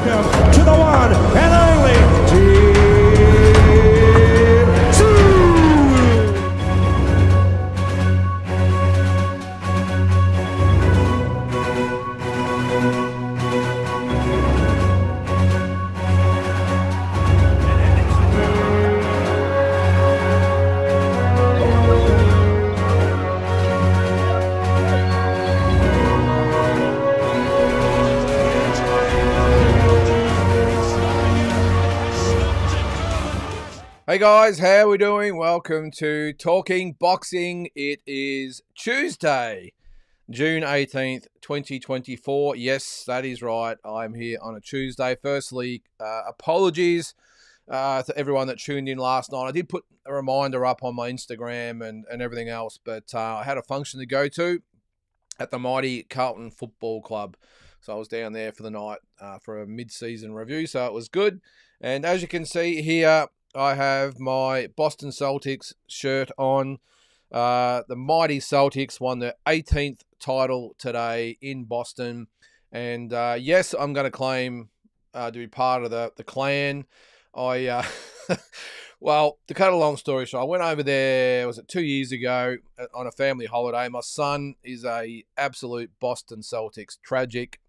Welcome to the one and only Team 2. Hey guys, how are we doing? Welcome to Talking Boxing. It is Tuesday, June 18th, 2024. Yes, that is right. I'm here on a Tuesday. Firstly, apologies to everyone that tuned in last night. I did put a reminder up on my Instagram and everything else, but I had a function to go to at the mighty Carlton Football Club. So I was down there for the night for a mid-season review, so it was good. And as you can see here, I have my Boston Celtics shirt on. The mighty Celtics won their 18th title today in Boston. And yes, I'm going to claim to be part of the clan. Well, to cut a long story short, I went over there, was it 2 years ago, on a family holiday. My son is a absolute Boston Celtics tragic,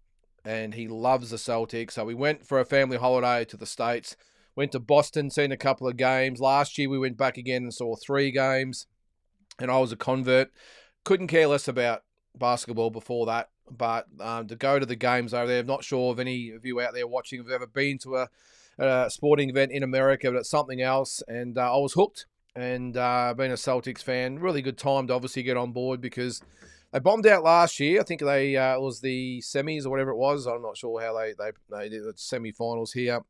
and he loves the Celtics. So we went for a family holiday to the States. Went to Boston, seen a couple of games. Last year we went back again and saw 3 games. And I was a convert. Couldn't care less about basketball before that. But to go to the games over there, I'm not sure if any of you out there watching have ever been to a sporting event in America, but it's something else. And I was hooked. And being a Celtics fan, really good time to obviously get on board because they bombed out last year. I think it was the semis or whatever it was. I'm not sure how they did the semi-finals here.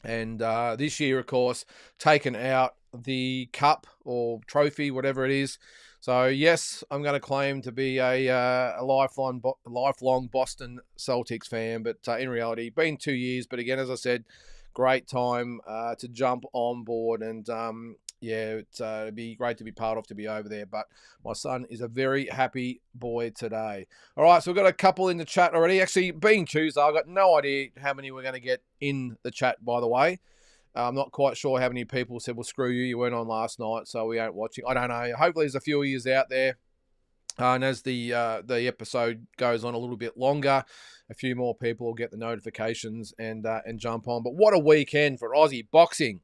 And this year, of course, taken out the cup or trophy, whatever it is. So, yes, I'm going to claim to be a lifelong Boston Celtics fan. But in reality, been 2 years. But again, as I said, great time to jump on board. And, it'd be great to be part of, to be over there. But my son is a very happy boy today. All right, so we've got a couple in the chat already. Actually, being Tuesday, I've got no idea how many we're going to get in the chat, by the way. I'm not quite sure how many people said, well, screw you, you weren't on last night, so we ain't watching. I don't know. Hopefully there's a few of you out there. And as the episode goes on a little bit longer, a few more people will get the notifications and jump on. But what a weekend for Aussie boxing.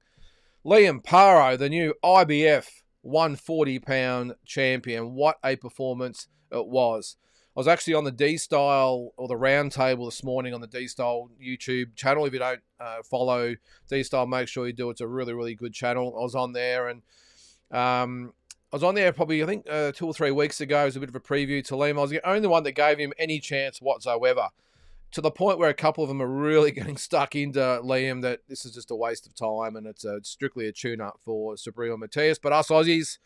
Liam Paro, the new IBF 140-pound champion. What a performance it was. I was actually on the D-Style or the round table this morning on the D-Style YouTube channel. If you don't follow D-Style, make sure you do. It's a really, really good channel. I was on there and I was on there probably, I think, 2 or 3 weeks ago. It was a bit of a preview to Liam. I was the only one that gave him any chance whatsoever, to the point where a couple of them are really getting stuck into Liam that this is just a waste of time and it's strictly a tune-up for Subriel Matias. But us Aussies,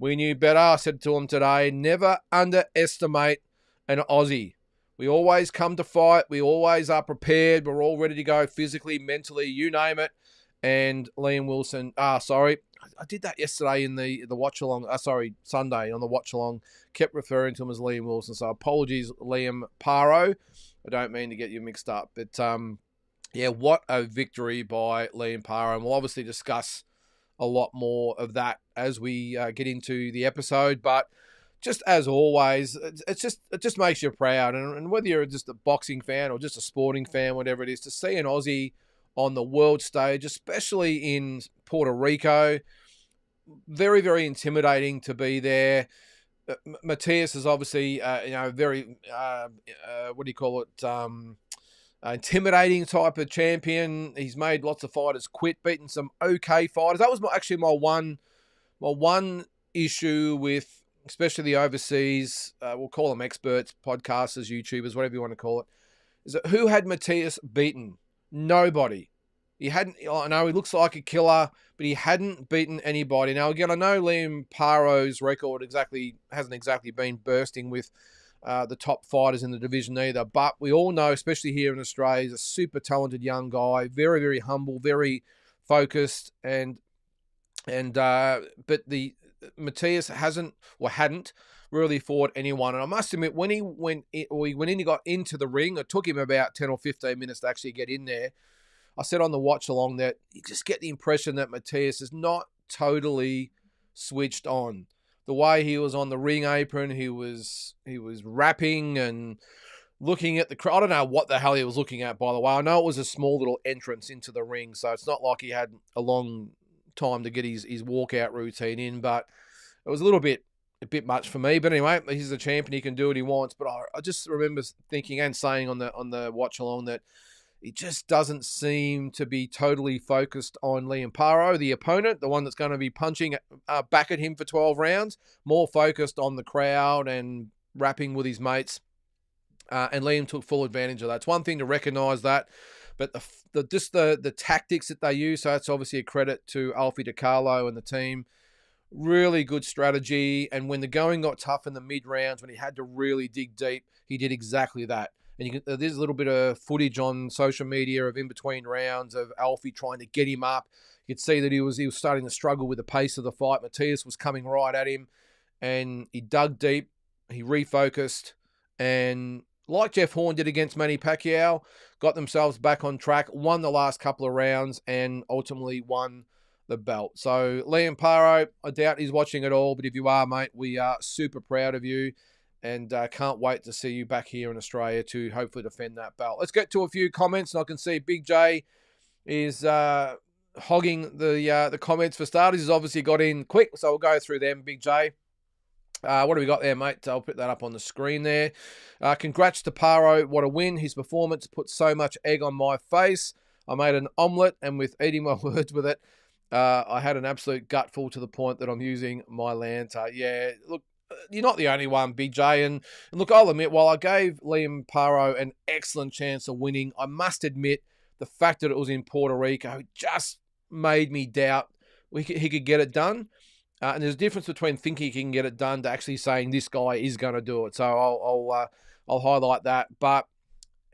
we knew better. I said to him today, never underestimate an Aussie. We always come to fight. We always are prepared. We're all ready to go physically, mentally, you name it. And Liam Wilson, I did that yesterday in the watch-along, Sunday on the watch-along, kept referring to him as Liam Wilson. So apologies, Liam Paro. I don't mean to get you mixed up. But, what a victory by Liam Paro. And we'll obviously discuss a lot more of that as we get into the episode. But just as always, it just makes you proud. And whether you're just a boxing fan or just a sporting fan, whatever it is, to see an Aussie on the world stage, especially in Puerto Rico, very, very intimidating to be there. Matias is obviously, very, intimidating type of champion. He's made lots of fighters quit, beaten some okay fighters. That was my one issue with, especially the overseas, we'll call them experts, podcasters, YouTubers, whatever you want to call it, is that who had Matias beaten? Nobody. He hadn't. I know he looks like a killer, but he hadn't beaten anybody. Now, again, I know Liam Paro's record hasn't exactly been bursting with the top fighters in the division either, but we all know, especially here in Australia, he's a super talented young guy, very, very humble, very focused, but the Matias hadn't really fought anyone. And I must admit, when he went in, he got into the ring, it took him about 10 or 15 minutes to actually get in there. I said on the watch along that you just get the impression that Matthias is not totally switched on. The way he was on the ring apron, he was rapping and looking at the crowd. I don't know what the hell he was looking at, by the way. I know it was a small little entrance into the ring, so it's not like he had a long time to get his walkout routine in, but it was a bit much for me. But anyway, he's the champion. He can do what he wants. But I just remember thinking and saying on the watch along that he just doesn't seem to be totally focused on Liam Paro, the opponent, the one that's going to be punching back at him for 12 rounds, more focused on the crowd and rapping with his mates. And Liam took full advantage of that. It's one thing to recognise that, but the tactics that they use, so that's obviously a credit to Alfie DiCarlo and the team. Really good strategy. And when the going got tough in the mid-rounds, when he had to really dig deep, he did exactly that. And there's a little bit of footage on social media of in between rounds of Alfie trying to get him up. You could see that he was starting to struggle with the pace of the fight. Matthias was coming right at him, and he dug deep. He refocused, and like Jeff Horn did against Manny Pacquiao, got themselves back on track, won the last couple of rounds, and ultimately won the belt. So Liam Paro, I doubt he's watching it all, but if you are, mate, we are super proud of you. And can't wait to see you back here in Australia to hopefully defend that belt. Let's get to a few comments, and I can see Big J is hogging the comments for starters. He's obviously got in quick, so we'll go through them. Big J, what do we got there, mate? I'll put that up on the screen there. Congrats to Paro. What a win. His performance put so much egg on my face. I made an omelette, and with eating my words with it, I had an absolute gutful to the point that I'm using my Lanta. Yeah, look, you're not the only one, Big J. And look, I'll admit, while I gave Liam Paro an excellent chance of winning, I must admit the fact that it was in Puerto Rico just made me doubt he could get it done. And there's a difference between thinking he can get it done to actually saying this guy is going to do it. So I'll highlight that. But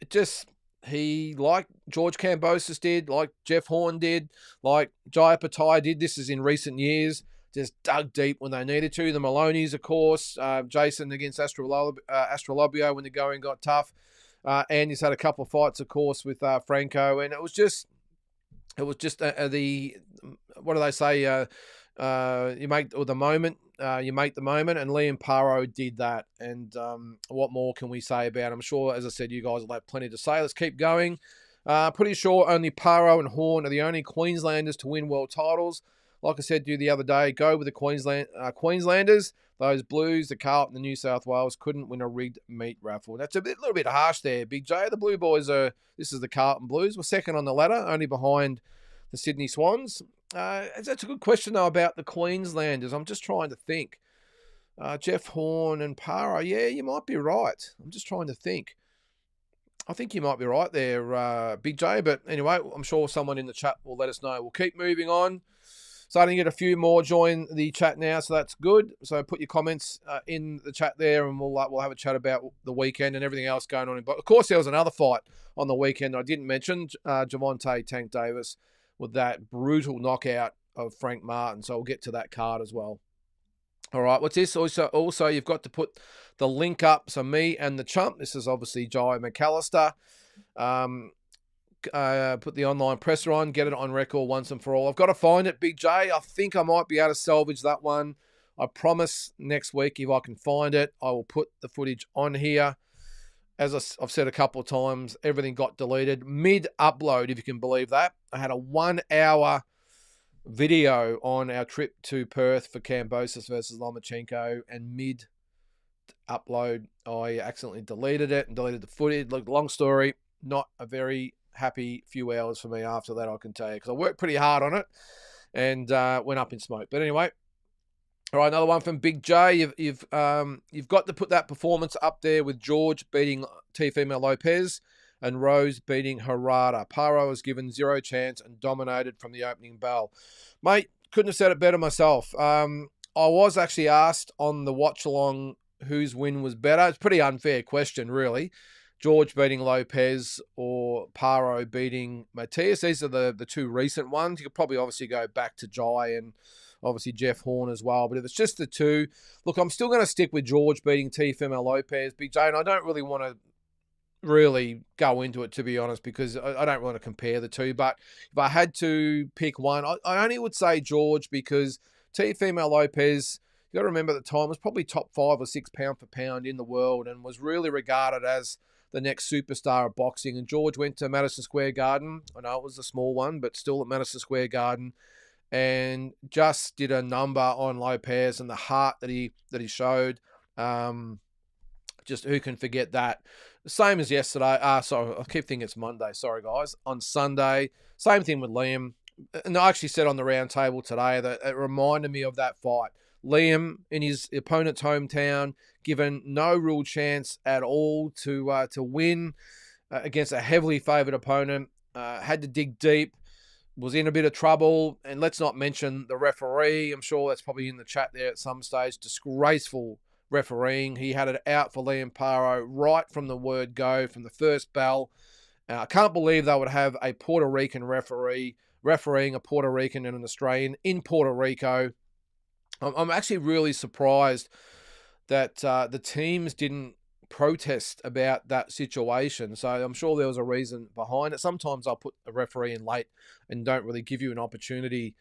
it just, he, like George Kambosos did, like Jeff Horn did, like Jaya Patai did, this is in recent years, just dug deep when they needed to. The Maloneys, of course, Jason against Astrolabio when the going got tough. And he's had a couple of fights, of course, with Franco. And it was just what do they say? You make the moment, and Liam Paro did that. And what more can we say about him? I'm sure, as I said, you guys will have plenty to say. Let's keep going. Pretty sure only Paro and Horn are the only Queenslanders to win world titles. Like I said to you the other day, go with the Queenslanders. Those Blues, the Carlton, the New South Wales couldn't win a rigged meat raffle. That's a little bit harsh there, Big J. The Blue Boys this is the Carlton Blues. We're second on the ladder, only behind the Sydney Swans. That's a good question, though, about the Queenslanders. I'm just trying to think. Jeff Horn and Paro, yeah, you might be right. I'm just trying to think. I think you might be right there, Big J. But anyway, I'm sure someone in the chat will let us know. We'll keep moving on. Starting to get a few more join the chat now, so that's good. So put your comments in the chat there, and we'll have a chat about the weekend and everything else going on. But of course, there was another fight on the weekend I didn't mention. Javonte Tank Davis with that brutal knockout of Frank Martin. So we'll get to that card as well. All right, what's this? Also, you've got to put the link up. So me and the chump. This is obviously Jai McAllister. Put the online presser on, get it on record once and for all. I've got to find it, Big J. I think I might be able to salvage that one. I promise next week, if I can find it, I will put the footage on here. As I've said a couple of times, everything got deleted mid-upload, if you can believe that. I had a 1 hour video on our trip to Perth for Kambosos versus Lomachenko, and mid-upload, I accidentally deleted it and deleted the footage. Look, long story, not a very happy few hours for me after that, I can tell you, because I worked pretty hard on it and went up in smoke. But anyway, all right, another one from Big J. You've got to put that performance up there with George beating Teofimo Lopez and Rose beating Harada. Paro was given zero chance and dominated from the opening bell. Mate, couldn't have said it better myself. I was actually asked on the watch along whose win was better. It's a pretty unfair question, really. George beating Lopez or Paro beating Matthias. These are the two recent ones. You could probably obviously go back to Jai and obviously Jeff Horn as well. But if it's just the two, look, I'm still going to stick with George beating Teofimo Lopez, Big J, and I don't really want to really go into it, to be honest, because I don't want to compare the two. But if I had to pick one, I only would say George, because Teofimo Lopez, you got to remember at the time, was probably top 5 or 6 pound for pound in the world and was really regarded as the next superstar of boxing. And George went to Madison Square Garden. I know it was a small one, but still at Madison Square Garden, and just did a number on Lopez and the heart that he showed. Just who can forget that? Same as yesterday. Sorry, I keep thinking it's Monday. Sorry, guys. On Sunday, same thing with Liam. And I actually said on the round table today that it reminded me of that fight. Liam, in his opponent's hometown, given no real chance at all to win against a heavily favoured opponent, had to dig deep, was in a bit of trouble, and let's not mention the referee. I'm sure that's probably in the chat there at some stage. Disgraceful refereeing. He had it out for Liam Paro right from the word go, from the first bell. I can't believe they would have a Puerto Rican referee refereeing a Puerto Rican and an Australian in Puerto Rico. I'm actually really surprised that the teams didn't protest about that situation. So I'm sure there was a reason behind it. Sometimes I'll put a referee in late and don't really give you an opportunity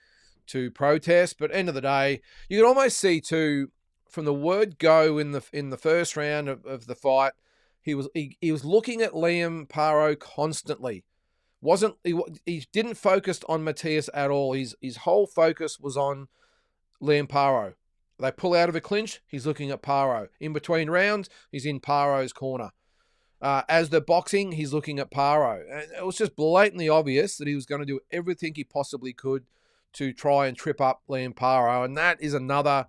to protest. But end of the day, you can almost see too, from the word go in the first round of the fight, he was looking at Liam Paro constantly. He didn't focus on Matias at all. His whole focus was on Liam Paro. They pull out of a clinch, he's looking at Paro. In between rounds, he's in Paro's corner. As they're boxing, he's looking at Paro. And it was just blatantly obvious that he was going to do everything he possibly could to try and trip up Liam Paro. And that is another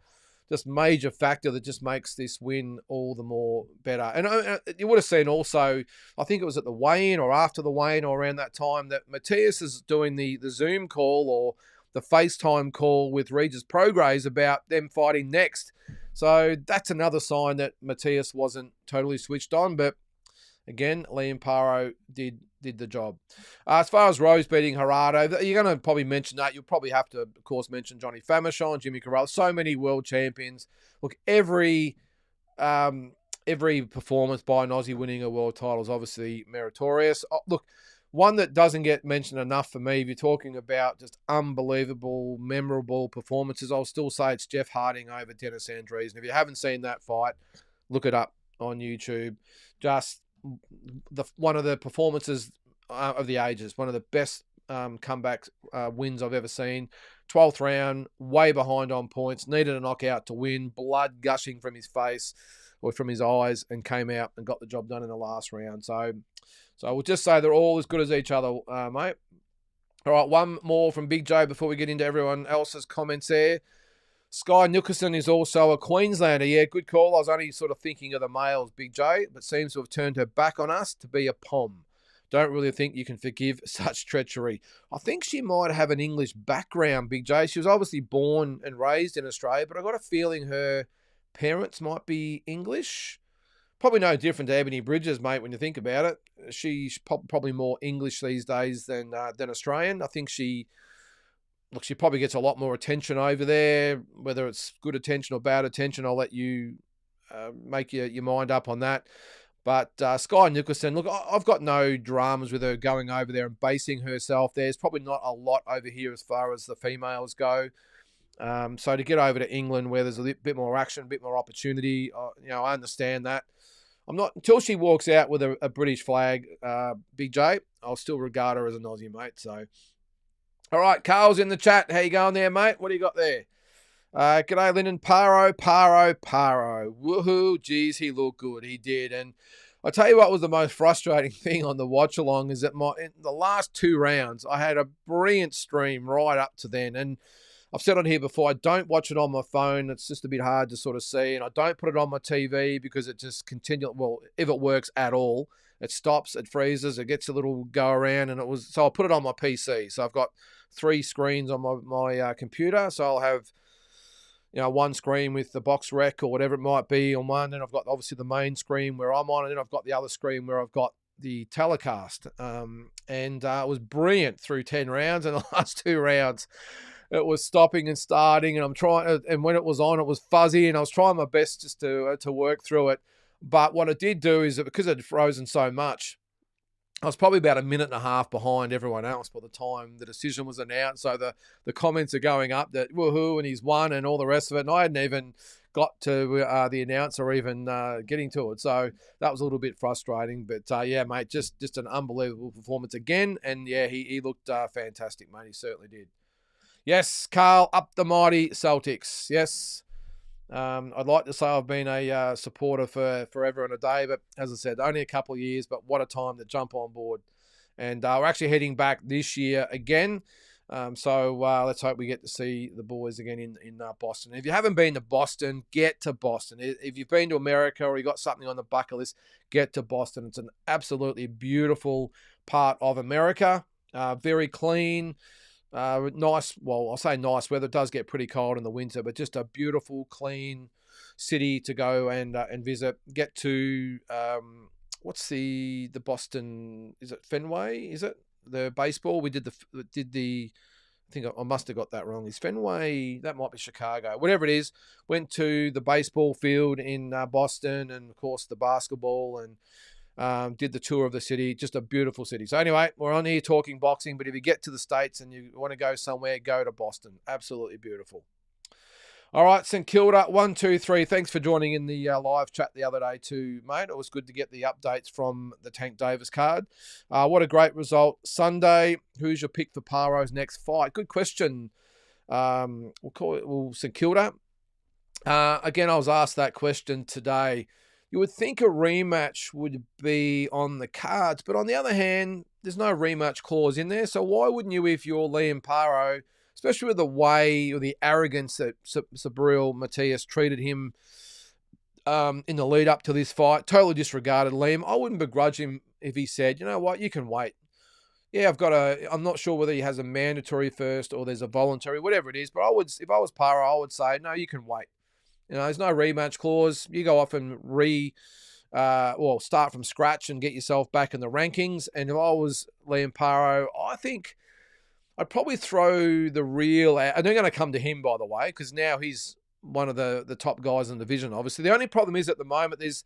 just major factor that just makes this win all the more better. And you would have seen also, I think it was at the weigh-in or after the weigh-in or around that time, that Matias is doing the Zoom call or the FaceTime call with Regis Prograis about them fighting next. So that's another sign that Matias wasn't totally switched on. But again, Liam Paro did the job. As far as Rose beating Gerardo, you're going to probably mention that. You'll probably have to, of course, mention Johnny Famechon, Jimmy Corral. So many world champions. Look, every performance by an Aussie winning a world title is obviously meritorious. Look, one that doesn't get mentioned enough for me, if you're talking about just unbelievable, memorable performances, I'll still say it's Jeff Harding over Dennis Andrees. And if you haven't seen that fight, look it up on YouTube. Just one of the performances of the ages, one of the best comeback wins I've ever seen. 12th round, way behind on points, needed a knockout to win, blood gushing from his face or from his eyes, and came out and got the job done in the last round. So I will just say they're all as good as each other, mate. All right, one more from Big J before we get into everyone else's comments there. Sky Nicholson is also a Queenslander. Yeah, good call. I was only sort of thinking of the males, Big J, but seems to have turned her back on us to be a pom. Don't really think you can forgive such treachery. I think she might have an English background, Big J. She was obviously born and raised in Australia, but I got a feeling her parents might be English. Probably no different to Ebony Bridges, mate, when you think about it. She's probably more English these days than Australian. I think she probably gets a lot more attention over there. Whether it's good attention or bad attention, I'll let you make your mind up on that. But Sky Nicholson, look, I've got no dramas with her going over there and basing herself. There's probably not a lot over here as far as the females go. So to get over to England where there's a bit more action, a bit more opportunity, I understand that. I'm not, until she walks out with a British flag, Big J, I'll still regard her as an Aussie, mate. So, all right, Carl's in the chat. How you going there, mate? What do you got there? G'day, Lynden. Paro. Woohoo. Geez, he looked good. He did. And I'll tell you what was the most frustrating thing on the watch-along is that in the last 2 rounds, I had a brilliant stream right up to then. And I've said on here before, I don't watch it on my phone. It's just a bit hard to sort of see. And I don't put it on my TV because it just continually, well, if it works at all, it stops, it freezes, it gets a little go around. And so I'll put it on my PC. So I've got 3 screens on my computer. So I'll have, one screen with the box rec or whatever it might be on one. And I've got obviously the main screen where I'm on, and then I've got the other screen where I've got the telecast. And it was brilliant through 10 rounds, and the last 2 rounds, it was stopping and starting, and I'm trying. And when it was on, it was fuzzy, and I was trying my best just to work through it. But what it did do is that because it had frozen so much, I was probably about a minute and a half behind everyone else by the time the decision was announced. So the comments are going up that woohoo and he's won and all the rest of it. And I hadn't even got to the announcer even getting to it. So that was a little bit frustrating. But yeah, mate, just an unbelievable performance again. And yeah, he looked fantastic, mate. He certainly did. Yes, Carl, up the mighty Celtics. Yes. I'd like to say I've been a supporter for forever and a day, but as I said, only a couple of years, but what a time to jump on board. And we're actually heading back this year again. So let's hope we get to see the boys again in Boston. If you haven't been to Boston, get to Boston. If you've been to America or you got something on the bucket list, get to Boston. It's an absolutely beautiful part of America. Very clean. Nice, well, I'll say nice weather. It does get pretty cold in the winter, but just a beautiful, clean city to go and visit. Get to, what's the Boston, is it Fenway? Is it the baseball? We did the, I think I must have got that wrong. Is Fenway, that might be Chicago. Whatever it is, went to the baseball field in Boston and, of course, the basketball and did the tour of the city. Just a beautiful city. So anyway, we're on here talking boxing, but if you get to the States and you want to go somewhere, go to Boston. Absolutely beautiful. All right, St Kilda, 1, 2, 3. Thanks for joining in the live chat the other day too, mate. It was good to get the updates from the Tank Davis card. What a great result Sunday. Who's your pick for Paro's next fight? Good question. We'll call it St Kilda. Again, I was asked that question today. You would think a rematch would be on the cards, but on the other hand, there's no rematch clause in there. So why wouldn't you, if you're Liam Paro, especially with the way or the arrogance that Subriel Matias treated him in the lead up to this fight, totally disregarded Liam. I wouldn't begrudge him if he said, you know what, you can wait. Yeah, I'm not sure whether he has a mandatory first or there's a voluntary, whatever it is, but if I was Paro, I would say, no, you can wait. You know, there's no rematch clause. You go off and start from scratch and get yourself back in the rankings. And if I was Liam Paro, I think I'd probably throw the real. And they're going to come to him, by the way, because now he's one of the top guys in the division. Obviously, the only problem is at the moment there's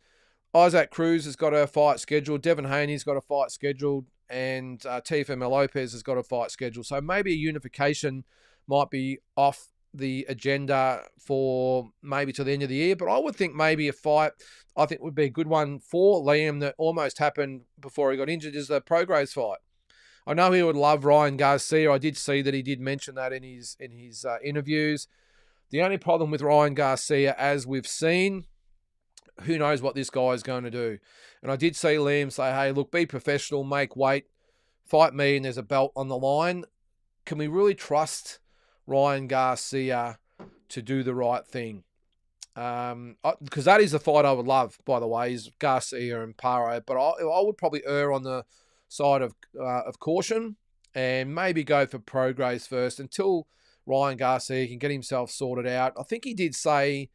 Isaac Cruz has got a fight scheduled, Devin Haney's got a fight scheduled, and Teofimo Lopez has got a fight scheduled. So maybe a unification might be off the agenda for maybe to the end of the year, but I would think maybe a fight I think would be a good one for Liam that almost happened before he got injured is the Prograis fight. I know he would love Ryan Garcia. I did see that he did mention that in his interviews. The only problem with Ryan Garcia, as we've seen, who knows what this guy is going to do. And I did see Liam say, hey, look, be professional, make weight, fight me, and there's a belt on the line. Can we really trust Ryan Garcia to do the right thing? Because that is the fight I would love, by the way, is Garcia and Paro. But I would probably err on the side of caution and maybe go for Prograis first until Ryan Garcia can get himself sorted out. I think he did say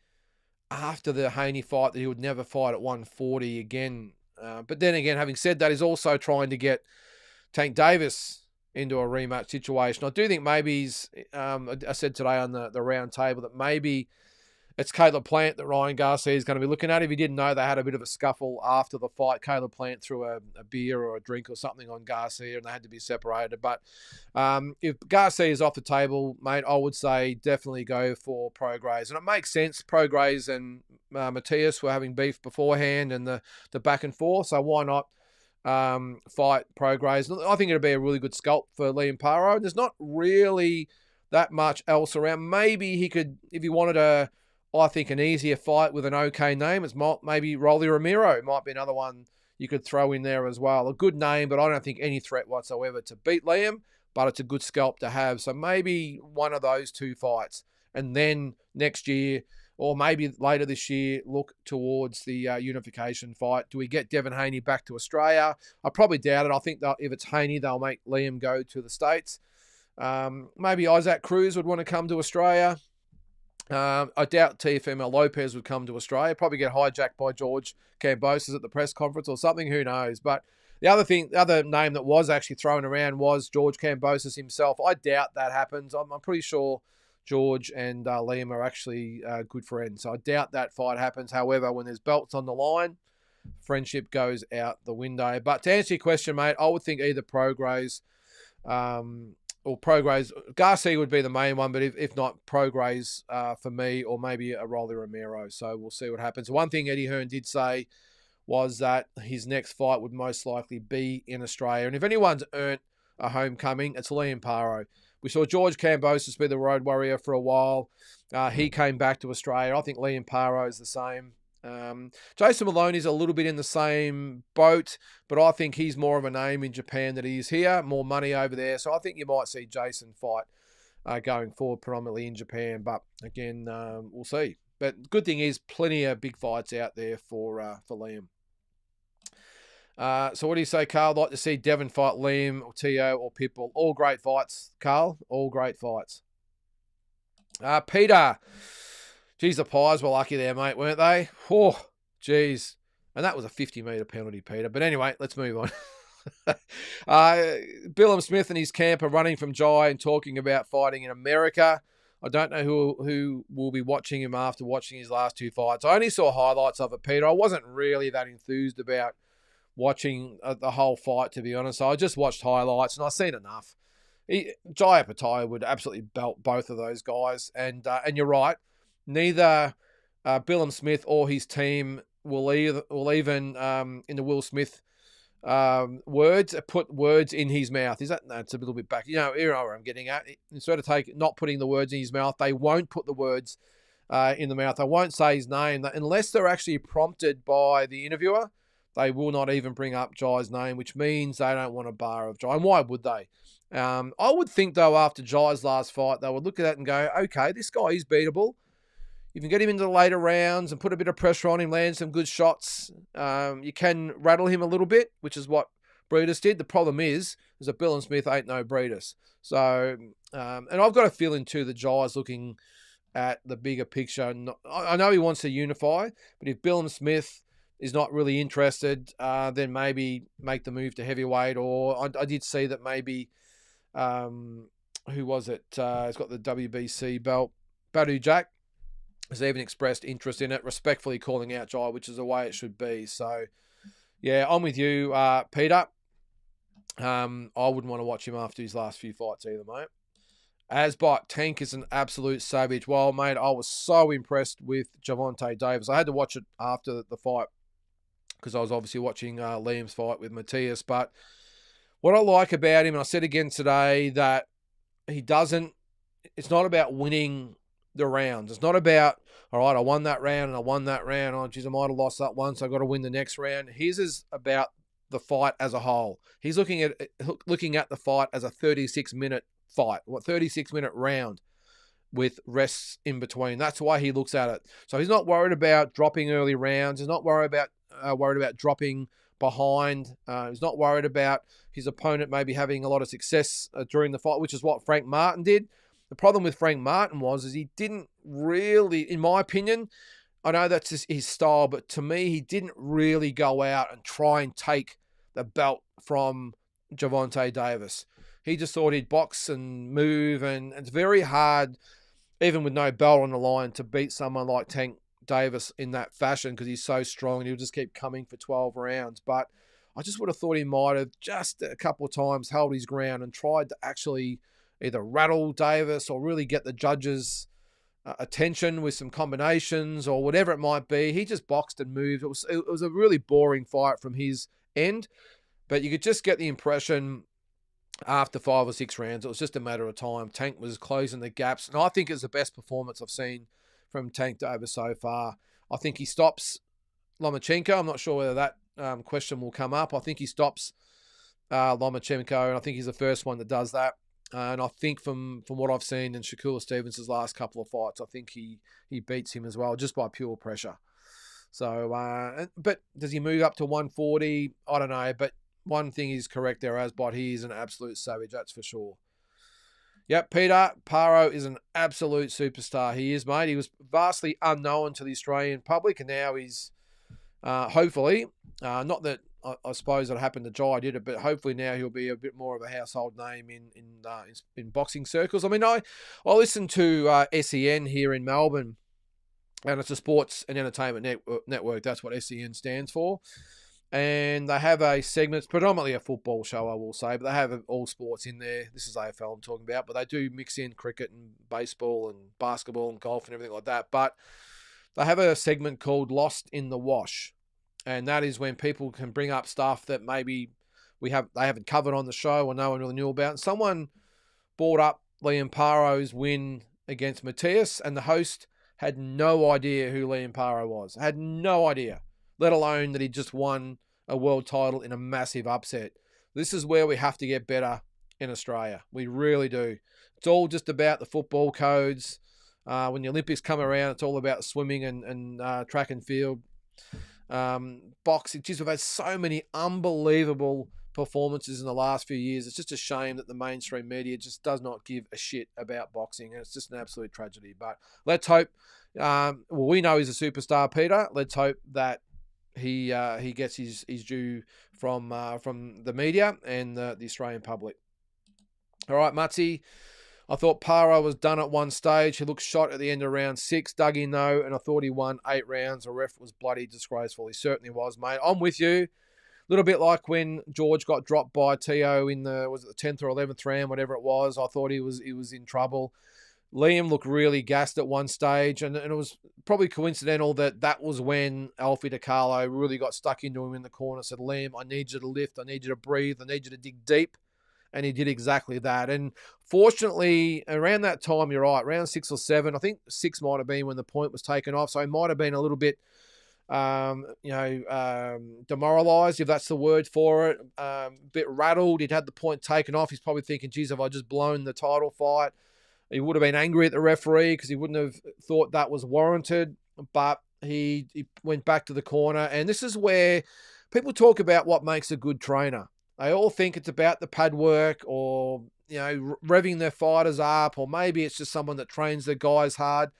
after the Haney fight that he would never fight at 140 again. But then again, having said that, he's also trying to get Tank Davis into a rematch situation. I do think maybe he's, I said today on the round table that maybe it's Caleb Plant that Ryan Garcia is going to be looking at. If you didn't know, they had a bit of a scuffle after the fight. Caleb Plant threw a beer or a drink or something on Garcia and they had to be separated. But if Garcia is off the table, mate, I would say definitely go for Prograis. And it makes sense. Prograis and Matias were having beef beforehand and the back and forth. So why not fight Prograis? I think it'll be a really good sculpt for Liam Paro. There's not really that much else around. Maybe he could, if he wanted I think an easier fight with an okay name, it's maybe Rolly Romero might be another one you could throw in there as well. A good name, but I don't think any threat whatsoever to beat Liam, but it's a good scalp to have. So maybe one of those two fights. And then next year, or maybe later this year, look towards the unification fight. Do we get Devin Haney back to Australia? I probably doubt it. I think that if it's Haney, they'll make Liam go to the States. Maybe Isaac Cruz would want to come to Australia. I doubt Teofimo Lopez would come to Australia. Probably get hijacked by George Kambosos at the press conference or something. Who knows? But The other name that was actually thrown around was George Kambosos himself. I doubt that happens. I'm pretty sure George and Liam are actually good friends. So I doubt that fight happens. However, when there's belts on the line, friendship goes out the window. But to answer your question, mate, I would think either Prograis or Prograis. Garcia would be the main one, but if not, Prograis for me, or maybe a Rolly Romero. So we'll see what happens. One thing Eddie Hearn did say was that his next fight would most likely be in Australia. And if anyone's earned a homecoming, it's Liam Paro. We saw George Kambosos be the road warrior for a while. He came back to Australia. I think Liam Paro is the same. Jason Maloney's a little bit in the same boat, but I think he's more of a name in Japan than he is here. More money over there. So I think you might see Jason fight going forward predominantly in Japan. But again, we'll see. But good thing is plenty of big fights out there for Liam. So what do you say, Carl? I'd like to see Devon fight Liam or Tio or Pitbull. All great fights, Carl. All great fights. Peter. Geez, the Pies were lucky there, mate, weren't they? Oh, geez. And that was a 50-metre penalty, Peter. But anyway, let's move on. Billum Smith and his camp are running from Jai and talking about fighting in America. I don't know who will be watching him after watching his last two fights. I only saw highlights of it, Peter. I wasn't really that enthused about watching the whole fight, to be honest. So I just watched highlights, and I've seen enough. Jai Apatow would absolutely belt both of those guys. And you're right. Neither Billum Smith or his team will even in the Will Smith words put words in his mouth. That's a little bit back. You know where I'm getting at. Instead of not putting the words in his mouth, they won't put the words in the mouth. They won't say his name unless they're actually prompted by the interviewer. They will not even bring up Jai's name, which means they don't want a bar of Jai. And why would they? I would think, though, after Jai's last fight, they would look at that and go, okay, this guy is beatable. You can get him into the later rounds and put a bit of pressure on him, land some good shots. You can rattle him a little bit, which is what Breedis did. The problem is that Billum Smith ain't no Breedis. So, and I've got a feeling, too, that Jai's looking at the bigger picture. I know he wants to unify, but if Billum Smith is not really interested, then maybe make the move to heavyweight. Or I did see that maybe, who was it? He's got the WBC belt. Badu Jack has even expressed interest in it, respectfully calling out Jai, which is the way it should be. So, yeah, I'm with you, Peter. I wouldn't want to watch him after his last few fights either, mate. Asbot, Tank is an absolute savage. Well, mate, I was so impressed with Javonte Davis. I had to watch it after the fight because I was obviously watching Liam's fight with Matthias. But what I like about him, and I said again today, that it's not about winning the rounds. It's not about, all right, I won that round and I won that round. Oh, geez, I might have lost that one, so I got to win the next round. His is about the fight as a whole. He's looking at the fight as a 36-minute fight, 36-minute round with rests in between. That's why he looks at it. So he's not worried about dropping early rounds. He's not worried about dropping behind. He's not worried about his opponent maybe having a lot of success during the fight, which is what Frank Martin did. The problem with Frank Martin is he didn't really, in my opinion, I know that's his style, but to me, he didn't really go out and try and take the belt from Javonte Davis. He just thought he'd box and move, and it's very hard, even with no belt on the line, to beat someone like Tank Davis in that fashion because he's so strong and he'll just keep coming for 12 rounds. But I just would have thought he might have just a couple of times held his ground and tried to actually either rattle Davis or really get the judges' attention with some combinations or whatever it might be. He just boxed and moved. It was a really boring fight from his end, but you could just get the impression after 5 or 6 rounds, it was just a matter of time. Tank was closing the gaps, and I think it's the best performance I've seen from Tank Davis so far. I think he stops Lomachenko. I'm not sure whether that question will come up. I think he stops Lomachenko, and I think he's the first one that does that. And I think from what I've seen in Shakur Stevens' last couple of fights, I think he beats him as well, just by pure pressure. So, but does he move up to 140? I don't know. But one thing is correct there, Asbot. He is an absolute savage, that's for sure. Yep, Peter, Paro is an absolute superstar. He is, mate. He was vastly unknown to the Australian public, and now he's hopefully, not that I suppose it happened to Jai did it, but hopefully now he'll be a bit more of a household name in boxing circles. I mean, I listen to SEN here in Melbourne, and it's a sports and entertainment network. That's what SEN stands for. And they have a segment, it's predominantly a football show, I will say, but they have all sports in there. This is AFL I'm talking about, but they do mix in cricket and baseball and basketball and golf and everything like that. But they have a segment called Lost in the Wash. And that is when people can bring up stuff that maybe they haven't covered on the show or no one really knew about. And someone brought up Liam Paro's win against Matthias, and the host had no idea who Liam Paro was. Had no idea, let alone that he just won a world title in a massive upset. This is where we have to get better in Australia. We really do. It's all just about the football codes. When the Olympics come around, it's all about swimming and track and field. Boxing. Geez, we've had so many unbelievable performances in the last few years. It's just a shame that the mainstream media just does not give a shit about boxing, and it's just an absolute tragedy. But let's hope. We know he's a superstar, Peter. Let's hope that he gets his due from the media and the Australian public. All right, Mutsy. I thought Paro was done at one stage. He looked shot at the end of round 6. Dug in though, and I thought he won 8 rounds. The ref was bloody disgraceful. He certainly was, mate. I'm with you. A little bit like when George got dropped by Teo in the 10th or 11th round, whatever it was. I thought he was in trouble. Liam looked really gassed at one stage, and it was probably coincidental that was when Alfie DiCarlo really got stuck into him in the corner. Said, Liam, I need you to lift. I need you to breathe. I need you to dig deep. And he did exactly that. And fortunately, around that time, you're right, round 6 or 7, I think 6 might have been when the point was taken off. So he might have been a little bit, demoralised, if that's the word for it, a bit rattled. He'd had the point taken off. He's probably thinking, geez, have I just blown the title fight? He would have been angry at the referee because he wouldn't have thought that was warranted. But he went back to the corner. And this is where people talk about what makes a good trainer. They all think it's about the pad work or, revving their fighters up, or maybe it's just someone that trains their guys hard.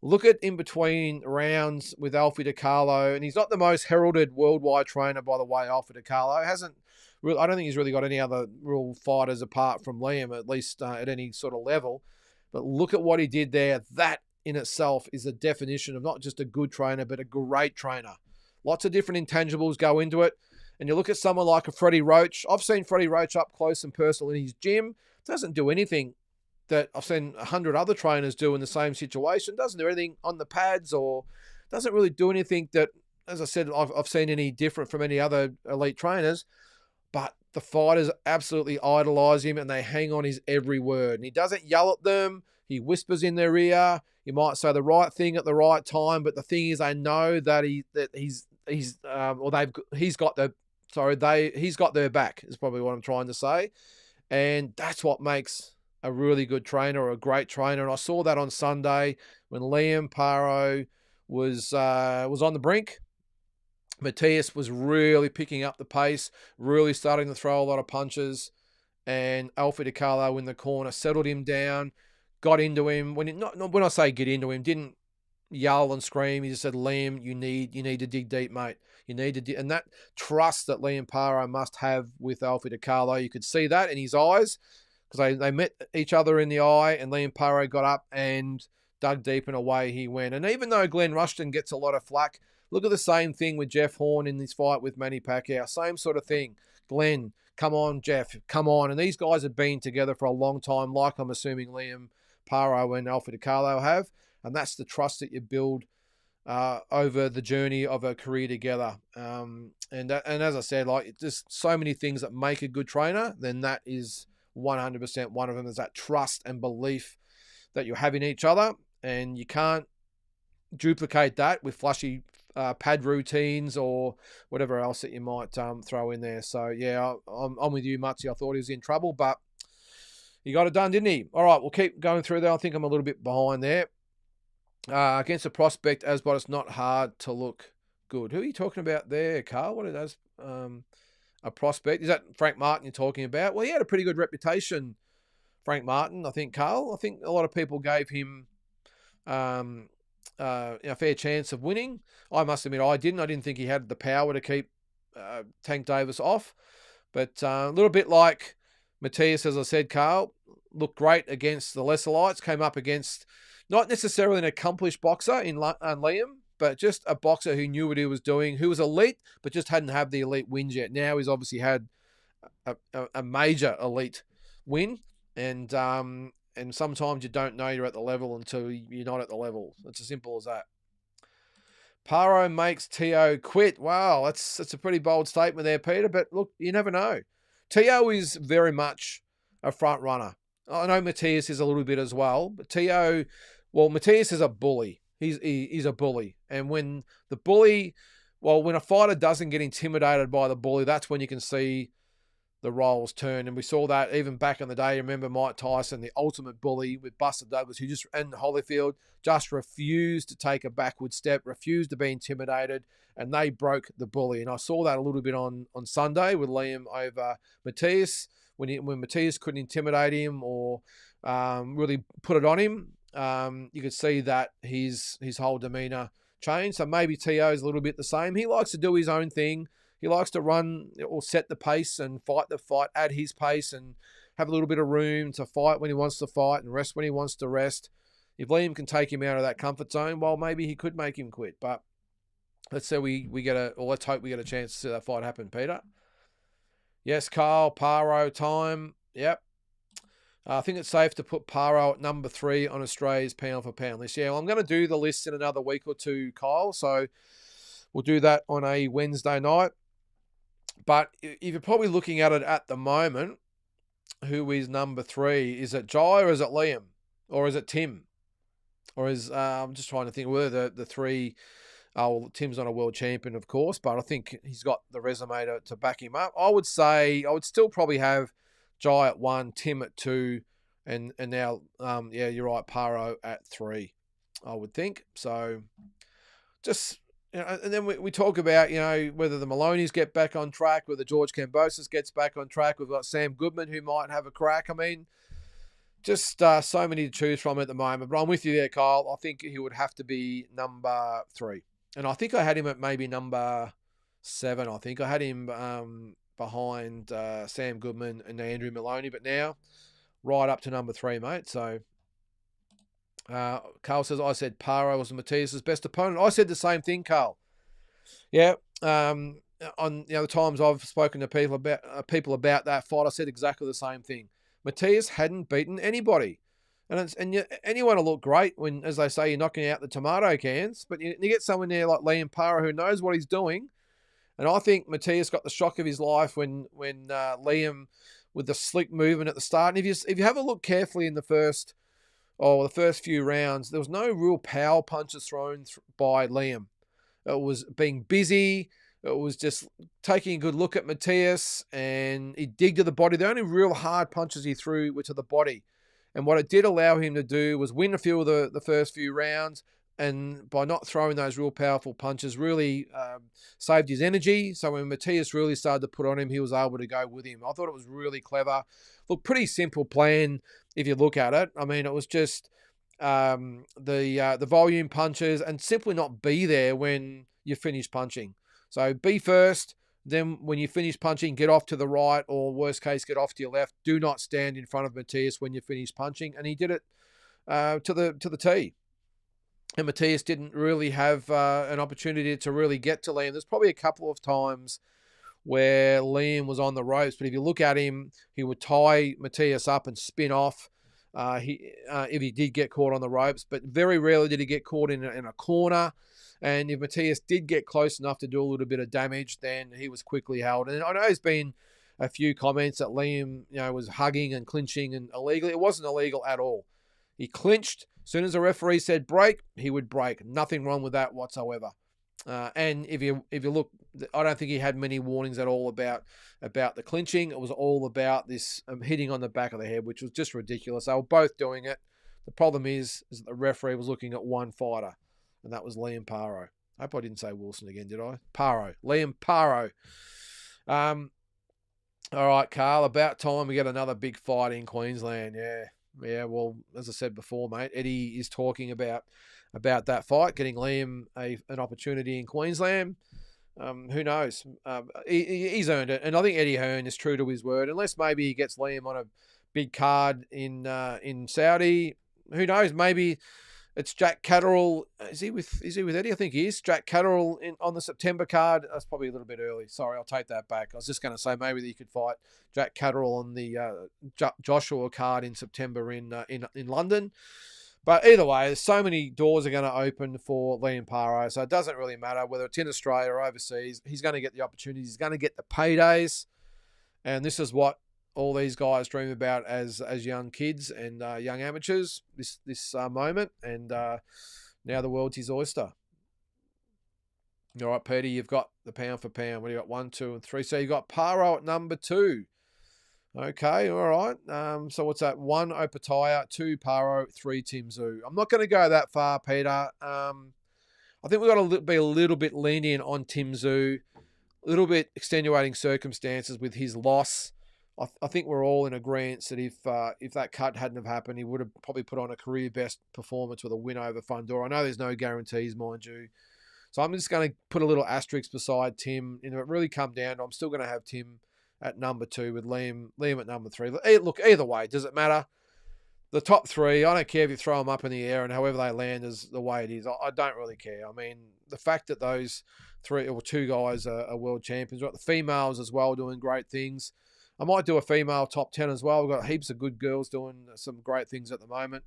Look at in between rounds with Alfie DiCarlo, and he's not the most heralded worldwide trainer, by the way, Alfie DiCarlo. I don't think he's really got any other real fighters apart from Liam, at least at any sort of level. But look at what he did there. That in itself is a definition of not just a good trainer, but a great trainer. Lots of different intangibles go into it. And you look at someone like a Freddie Roach. I've seen Freddie Roach up close and personal in his gym. Doesn't do anything that I've seen 100 other trainers do in the same situation. Doesn't do anything on the pads, or doesn't really do anything that, as I said, I've seen any different from any other elite trainers. But the fighters absolutely idolise him, and they hang on his every word. And he doesn't yell at them. He whispers in their ear. He might say the right thing at the right time, but the thing is, they know that he's got their back, is probably what I'm trying to say. And that's what makes a really good trainer or a great trainer. And I saw that on Sunday when Liam Paro was on the brink. Matthias was really picking up the pace, really starting to throw a lot of punches. And Alfie DiCarlo in the corner settled him down, got into him. When I say get into him, didn't yell and scream. He just said, Liam, you need to dig deep, mate. You need to and that trust that Liam Paro must have with Alfie DiCarlo, you could see that in his eyes, because they met each other in the eye, and Liam Paro got up and dug deep, and away he went. And even though Glenn Rushton gets a lot of flack, look at the same thing with Jeff Horn in this fight with Manny Pacquiao. Same sort of thing. Glenn, come on, Jeff, come on. And these guys have been together for a long time, like I'm assuming Liam Paro and Alfie DiCarlo have. And that's the trust that you build over the journey of a career together. And as I said, like, just so many things that make a good trainer, then that is 100% one of them, is that trust and belief that you have in each other. And you can't duplicate that with flashy pad routines or whatever else that you might throw in there. So, yeah, I'm with you, Mutsy. I thought he was in trouble, but he got it done, didn't he? All right, we'll keep going through there. I think I'm a little bit behind there. Against a prospect, but it's not hard to look good. Who are you talking about there, Carl? What it does? A prospect? Is that Frank Martin you're talking about? Well, he had a pretty good reputation, Frank Martin, I think, Carl. I think a lot of people gave him a fair chance of winning. I must admit, I didn't. I didn't think he had the power to keep Tank Davis off. But a little bit like Matthias, as I said, Carl, looked great against the lesser lights, came up against not necessarily an accomplished boxer in Liam, but just a boxer who knew what he was doing, who was elite, but just hadn't had the elite wins yet. Now he's obviously had a major elite win, and sometimes you don't know you're at the level until you're not at the level. It's as simple as that. Paro makes Tio quit. Wow, that's a pretty bold statement there, Peter. But look, you never know. Tio is very much a front runner. I know Matthias is a little bit as well, but Tio, well, Matthias is a bully. He's a bully, and when a fighter doesn't get intimidated by the bully, that's when you can see the roles turn. And we saw that even back in the day. Remember Mike Tyson, the ultimate bully with Buster Douglas, who and Holyfield just refused to take a backward step, refused to be intimidated, and they broke the bully. And I saw that a little bit on Sunday with Liam over Matthias, when Matthias couldn't intimidate him or really put it on him. You could see that his whole demeanour changed. So maybe Tio's a little bit the same. He likes to do his own thing. He likes to run or set the pace and fight the fight at his pace and have a little bit of room to fight when he wants to fight and rest when he wants to rest. If Liam can take him out of that comfort zone, well, maybe he could make him quit. But let's say let's hope we get a chance to see that fight happen, Peter. Yes, Carl, Paro time. Yep. I think it's safe to put Paro at number 3 on Australia's pound-for-pound list. Yeah, well, I'm going to do the list in another week or two, Kyle. So we'll do that on a Wednesday night. But if you're probably looking at it at the moment, who is number 3? Is it Jai or is it Liam? Or is it Tim? Or I'm just trying to think whether the 3... well, Tim's not a world champion, of course, but I think he's got the resume to back him up. I would still probably have Jai at 1, Tim at 2, and now, you're right, Paro at 3, I would think. So just... and then we talk about, whether the Maloney's get back on track, whether George Kambosos gets back on track. We've got Sam Goodman who might have a crack. I mean, just so many to choose from at the moment. But I'm with you there, Kyle. I think he would have to be number 3. And I think I had him at maybe number 7. I think I had him behind Sam Goodman and Andrew Maloney. But now, right up to number 3, mate. So... Carl says, I said Paro was Matthias' best opponent. I said the same thing, Carl. Yeah. On the times I've spoken to people about that fight, I said exactly the same thing. Matthias hadn't beaten anybody. And anyone will look great when, as they say, you're knocking out the tomato cans. But you get someone there like Liam Paro who knows what he's doing. And I think Matthias got the shock of his life when Liam, with the slick movement at the start. And if you have a look carefully in the first few rounds, there was no real power punches thrown by Liam. It was being busy. It was just taking a good look at Matthias, and he digged to the body. The only real hard punches he threw were to the body. And what it did allow him to do was win a few of the first few rounds, and by not throwing those real powerful punches, really saved his energy. So when Matthias really started to put on him, he was able to go with him. I thought it was really clever. Look, pretty simple plan if you look at it. I mean, it was just the volume punches and simply not be there when you finish punching. So be first, then when you finish punching, get off to the right, or worst case, get off to your left. Do not stand in front of Matthias when you finish punching. And he did it to the tee. And Matthias didn't really have an opportunity to really get to Liam. There's probably a couple of times where Liam was on the ropes, but if you look at him, he would tie Matthias up and spin off if he did get caught on the ropes. But very rarely did he get caught in a corner. And if Matthias did get close enough to do a little bit of damage, then he was quickly held. And I know there's been a few comments that Liam, was hugging and clinching and illegal. It wasn't illegal at all. He clinched. As soon as the referee said break, he would break. Nothing wrong with that whatsoever. And if you look, I don't think he had many warnings at all about the clinching. It was all about this hitting on the back of the head, which was just ridiculous. They were both doing it. The problem is that the referee was looking at one fighter, and that was Liam Paro. I hope I didn't say Wilson again, did I? Paro. Liam Paro. All right, Carl, about time we get another big fight in Queensland. Yeah, well, as I said before, mate, Eddie is talking about that fight, getting Liam an opportunity in Queensland. Who knows? He's earned it, and I think Eddie Hearn is true to his word. Unless maybe he gets Liam on a big card in Saudi. Who knows? Maybe it's Jack Catterall. Is he with Eddie? I think he is. Jack Catterall on the September card. That's probably a little bit early. Sorry, I'll take that back. I was just going to say maybe that you could fight Jack Catterall on the Joshua card in September in London. But either way, there's so many doors are going to open for Liam Paro, so it doesn't really matter whether it's in Australia or overseas. He's going to get the opportunities. He's going to get the paydays, and this is what all these guys dream about as young kids and young amateurs. This moment, and now the world's his oyster. All right, Peter, you've got the pound for pound. What do you got? 1, 2, and 3. So you got Paro at number 2. Okay, all right. So what's that? 1 Opataya, 2 Paro, 3 Tim Tszyu. I'm not going to go that far, Peter. I think we've got to be a little bit lenient on Tim Tszyu, a little bit extenuating circumstances with his loss. I think we're all in agreement that if that cut hadn't have happened, he would have probably put on a career best performance with a win over Fundora. I know there's no guarantees, mind you. So I'm just going to put a little asterisk beside Tim. If it really come down, I'm still going to have Tim at number 2 with Liam at number 3. Look, either way, does it matter? The top 3, I don't care if you throw them up in the air and however they land is the way it is. I don't really care. I mean, the fact that those 3 or 2 guys are world champions, right? The females as well doing great things. I might do a female top 10 as well. We've got heaps of good girls doing some great things at the moment,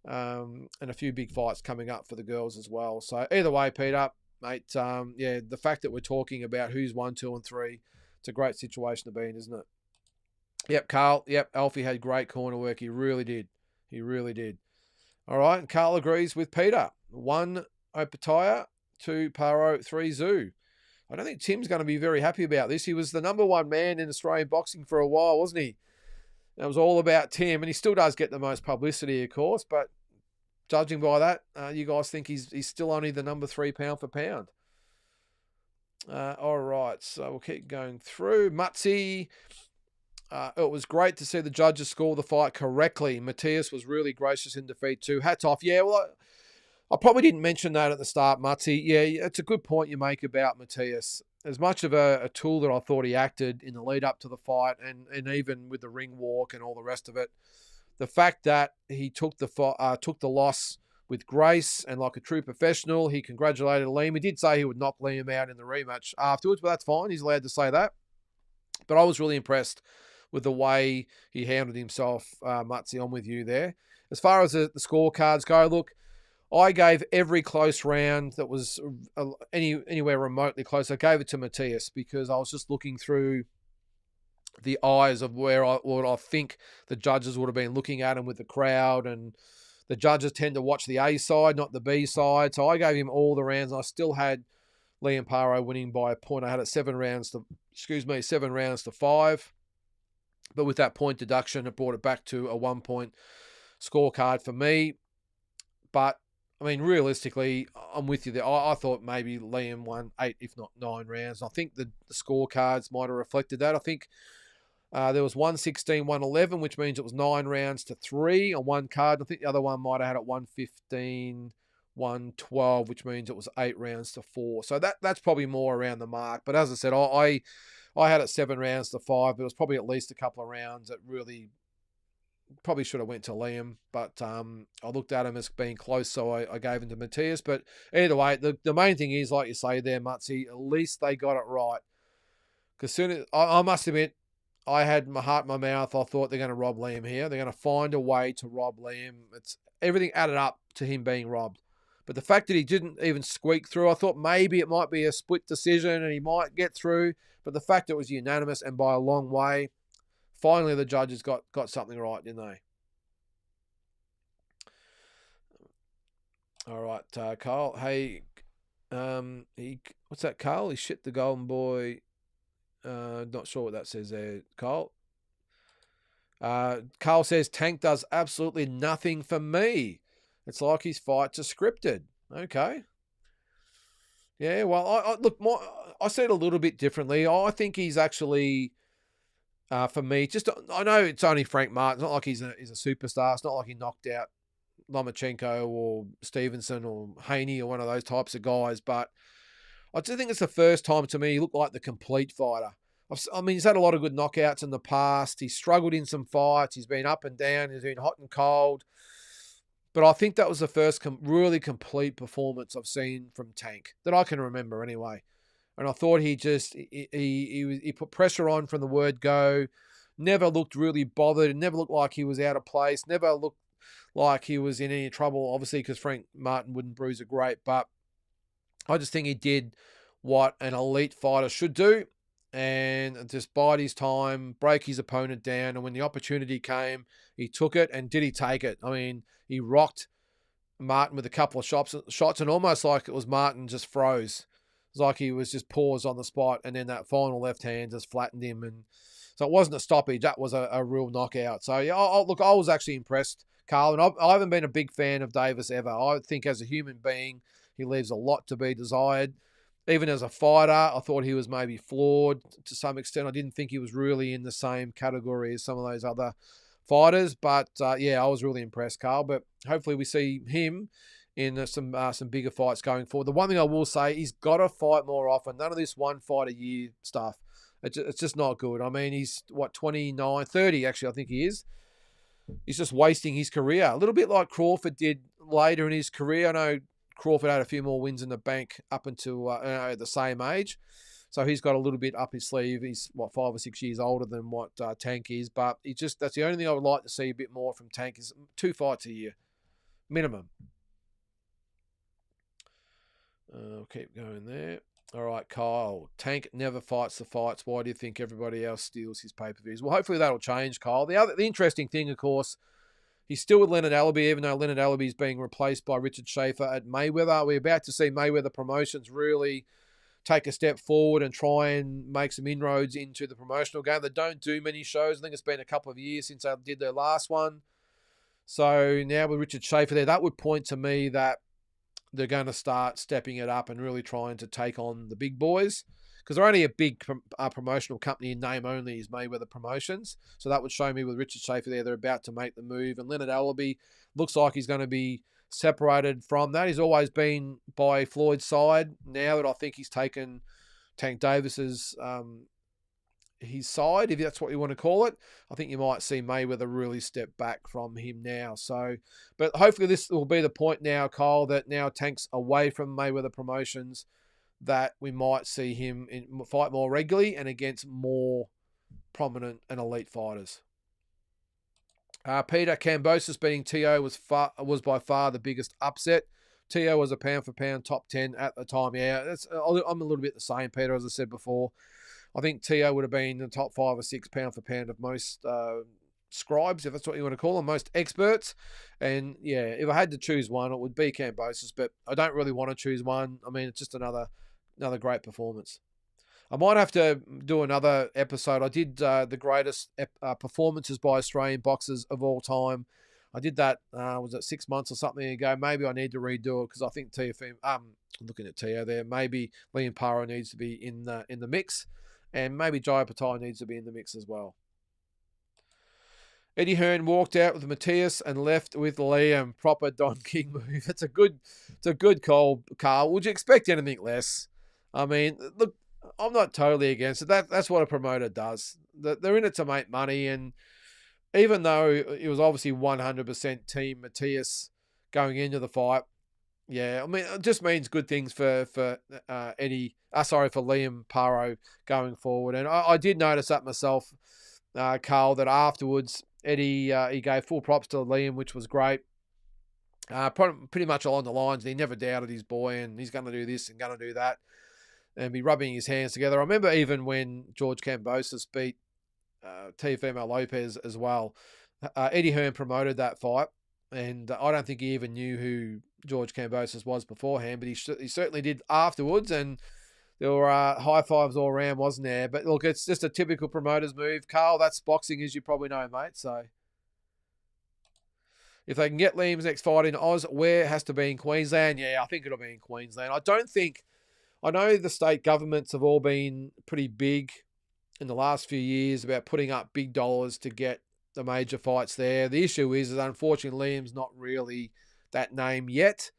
and a few big fights coming up for the girls as well. So either way, Peter, mate, the fact that we're talking about who's 1, 2, and 3, it's a great situation to be in, isn't it? Yep, Carl. Yep, Alfie had great corner work. He really did. He really did. All right, and Carl agrees with Peter. 1 Opataya, 2 Paro, 3 Tszyu. I don't think Tim's going to be very happy about this. He was the number 1 man in Australian boxing for a while, wasn't he? It was all about Tim, and he still does get the most publicity, of course, but judging by that, you guys think he's still only the number 3 pound for pound. All right, so we'll keep going through. Mutzi, it was great to see the judges score the fight correctly. Matthias was really gracious in defeat too. Hats off. Yeah, well, I probably didn't mention that at the start, Mutzi. Yeah, it's a good point you make about Matthias. As much of a tool that I thought he acted in the lead up to the fight and even with the ring walk and all the rest of it, the fact that he took the loss with grace and like a true professional. He congratulated Liam. He did say he would knock Liam out in the rematch afterwards, but that's fine. He's allowed to say that. But I was really impressed with the way he handled himself, Mutzi. I'm with you there. As far as the scorecards go, look, I gave every close round that was anywhere remotely close. I gave it to Matthias because I was just looking through the eyes of what I think the judges would have been looking at him with the crowd, and the judges tend to watch the A side, not the B side. So I gave him all the rounds. And I still had Liam Paro winning by a point. I had it 7 rounds to 5. But with that point deduction, it brought it back to a 1-point scorecard for me. But I mean, realistically, I'm with you there. I thought maybe Liam won 8, if not 9 rounds. I think the scorecards might have reflected that. I think there was 116, 111, which means it was 9 rounds to 3 on one card. I think the other one might have had it 115, 112, which means it was 8 rounds to 4. So that's probably more around the mark. But as I said, I had it 7 rounds to 5, but it was probably at least a couple of rounds that really probably should have went to Liam. But I looked at him as being close, so I gave him to Matthias. But either way, the main thing is, like you say there, Mutzi, at least they got it right. Because soon as I must admit, I had my heart in my mouth. I thought they're going to rob Liam here. They're going to find a way to rob Liam. It's everything added up to him being robbed. But the fact that he didn't even squeak through, I thought maybe it might be a split decision and he might get through. But the fact it was unanimous and by a long way, finally the judges got something right, didn't they? All right, Carl. Hey, what's that, Carl? He shit the golden boy. Not sure what that says there, Carl. Carl says, Tank does absolutely nothing for me. It's like his fights are scripted. Okay. Yeah, well, I said it a little bit differently. I think he's actually, for me, I know it's only Frank Martin. It's not like he's a superstar. It's not like he knocked out Lomachenko or Stevenson or Haney or one of those types of guys. But I just think it's the first time to me he looked like the complete fighter. I mean, he's had a lot of good knockouts in the past. He's struggled in some fights. He's been up and down. He's been hot and cold. But I think that was the first really complete performance I've seen from Tank that I can remember anyway. And I thought he put pressure on from the word go. Never looked really bothered. Never looked like he was out of place. Never looked like he was in any trouble, obviously, because Frank Martin wouldn't bruise a grape. But I just think he did what an elite fighter should do and just bide his time, break his opponent down. And when the opportunity came, he took it. And did he take it? I mean, he rocked Martin with a couple of shots and almost like it was Martin just froze. It was like he was just paused on the spot, and then that final left hand just flattened him. And so it wasn't a stoppage. That was a real knockout. So, yeah, look, I was actually impressed, Carl. And I haven't been a big fan of Davis ever. I think as a human being, he leaves a lot to be desired. Even as a fighter, I thought he was maybe flawed to some extent. I didn't think he was really in the same category as some of those other fighters. But, yeah, I was really impressed, Carl. But hopefully we see him in some bigger fights going forward. The one thing I will say, he's got to fight more often. None of this one fight a year stuff. It's just not good. I mean, he's, 29, 30 actually, I think he is. He's just wasting his career. A little bit like Crawford did later in his career. I know Crawford had a few more wins in the bank up until the same age. So he's got a little bit up his sleeve. He's, 5 or 6 years older than what Tank is. But that's the only thing I would like to see a bit more from Tank is 2 fights a year. Minimum. I'll keep going there. All right, Kyle. Tank never fights the fights. Why do you think everybody else steals his pay-per-views? Well, hopefully that'll change, Kyle. The interesting thing, of course, he's still with Leonard Allaby, even though Leonard Allaby is being replaced by Richard Schaefer at Mayweather. We're about to see Mayweather Promotions really take a step forward and try and make some inroads into the promotional game. They don't do many shows. I think it's been a couple of years since they did their last one. So now with Richard Schaefer there, that would point to me that they're going to start stepping it up and really trying to take on the big boys, because they're only a big promotional company in name only is Mayweather Promotions. So that would show me with Richard Schaefer there, they're about to make the move. And Leonard Allaby looks like he's going to be separated from that. He's always been by Floyd's side. Now that I think he's taken Tank Davis's his side, if that's what you want to call it, I think you might see Mayweather really step back from him now. So, but hopefully this will be the point now, Kyle, that now Tank's away from Mayweather Promotions, that we might see him fight more regularly and against more prominent and elite fighters. Peter, Kambosos beating T.O. was by far the biggest upset. T.O. was a pound-for-pound top 10 at the time. Yeah, I'm a little bit the same, Peter, as I said before. I think T.O. would have been in the top 5 or 6 pound-for-pound of most scribes, if that's what you want to call them, most experts. And, yeah, if I had to choose one, it would be Kambosos, but I don't really want to choose one. I mean, it's just another great performance. I might have to do another episode. I did the greatest performances by Australian boxers of all time. I did that, was it 6 months or something ago? Maybe I need to redo it because I think looking at Tio there, maybe Liam Paro needs to be in the mix, and maybe Jaya Patai needs to be in the mix as well. Eddie Hearn walked out with Matthias and left with Liam. Proper Don King move. It's a good call, Carl. Would you expect anything less? I mean, look, I'm not totally against it. That's what a promoter does. They're in it to make money, and even though it was obviously 100% team Matthias going into the fight, yeah, I mean, it just means good things for Liam Paro going forward. And I did notice that myself, Carl, that afterwards Eddie he gave full props to Liam, which was great. Pretty much along the lines, he never doubted his boy, and he's going to do this and going to do that, and be rubbing his hands together. I remember even when George Kambosos beat Teofimo Lopez as well, Eddie Hearn promoted that fight, and I don't think he even knew who George Kambosos was beforehand, but he certainly did afterwards, and there were high fives all around, wasn't there? But look, it's just a typical promoter's move. Carl, that's boxing, as you probably know, mate. So if they can get Liam's next fight in Oz, where it has to be in Queensland? Yeah, I think it'll be in Queensland. I know the state governments have all been pretty big in the last few years about putting up big dollars to get the major fights there. The issue is unfortunately Liam's not really that name yet.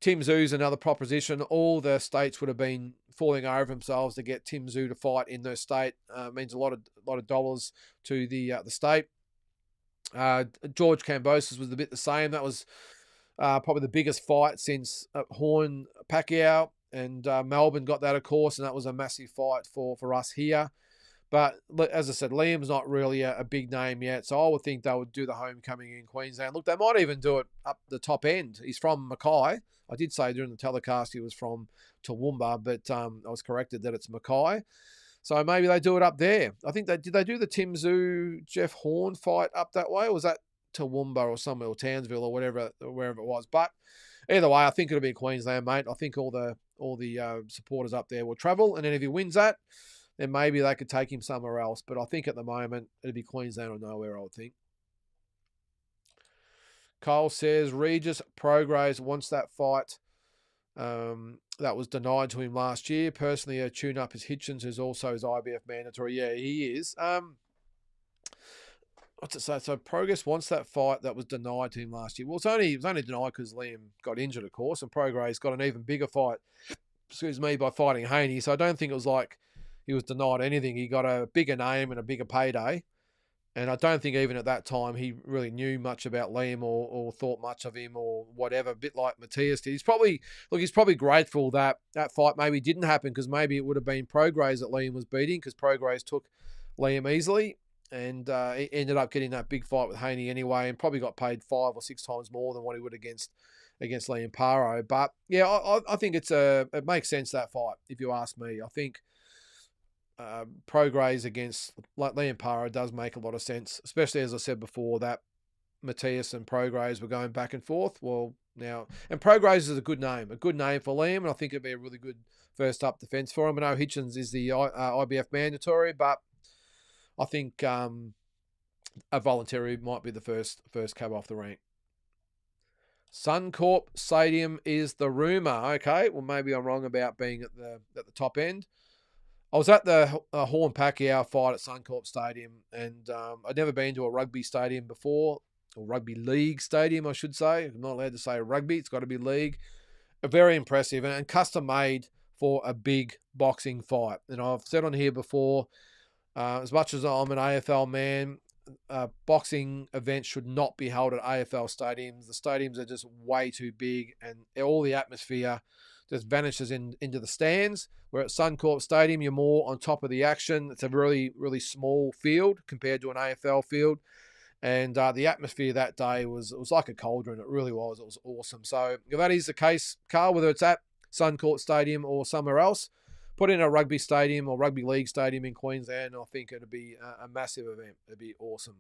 Tim Tszou's another proposition. All the states would have been falling over themselves to get Tim Tszou to fight in their state. Means a lot of dollars to the state. George Kambosos was a bit the same. That was probably the biggest fight since Horn Pacquiao, and Melbourne got that, of course, and that was a massive fight for us here. But as I said, Liam's not really a big name yet, so I would think they would do the homecoming in Queensland. Look, they might even do it up the top end. He's from Mackay. I did say during the telecast he was from Toowoomba, but I was corrected that it's Mackay. So maybe they do it up there. I think did they do the Tim Tszou Jeff Horn fight up that way, or was that Toowoomba or somewhere, or Townsville or wherever it was? But either way, I think it'll be Queensland, mate. I think all the supporters up there will travel, and then if he wins that, then maybe they could take him somewhere else. But I think at the moment it'll be Queensland or nowhere, I would think. Cole says Regis Prograis wants that fight. That was denied to him last year. Personally, a tune-up is Hitchens, who's also his IBF mandatory. Yeah, he is. What's it say? So Progress wants that fight that was denied to him last year. Well, it was only denied because Liam got injured, of course, and Prograis got an even bigger fight, by fighting Haney. So I don't think it was like he was denied anything. He got a bigger name and a bigger payday. And I don't think even at that time he really knew much about Liam or thought much of him or whatever, a bit like Matthias did. He's probably grateful that fight maybe didn't happen, because maybe it would have been Prograis that Liam was beating, because Prograis took Liam easily, and he ended up getting that big fight with Haney anyway, and probably got paid 5 or 6 times more than what he would against Liam Paro. But yeah, I think it makes sense, that fight, if you ask me. I think Prograis against Liam Paro does make a lot of sense, especially, as I said before, that Matthias and Prograis were going back and forth. Well, now, and Prograis is a good name for Liam, and I think it'd be a really good first up defense for him. I know Hitchens is the IBF mandatory, but I think a voluntary might be the first cab off the rank. Suncorp Stadium is the rumour. Okay, well, maybe I'm wrong about being at the top end. I was at the Horn Pacquiao fight at Suncorp Stadium, and I'd never been to a rugby stadium before, or rugby league stadium, I should say. I'm not allowed to say rugby; it's got to be league. Very impressive, and custom made for a big boxing fight. And I've said on here before, as much as I'm an AFL man, boxing events should not be held at AFL stadiums. The stadiums are just way too big, and all the atmosphere just vanishes into the stands. Where at Suncorp Stadium, you're more on top of the action. It's a really, really small field compared to an AFL field. And the atmosphere that day was like a cauldron. It really was. It was awesome. So if that is the case, Carl, whether it's at Suncorp Stadium or somewhere else, put in a rugby stadium or rugby league stadium in Queensland, I think it'd be a massive event. It'd be awesome.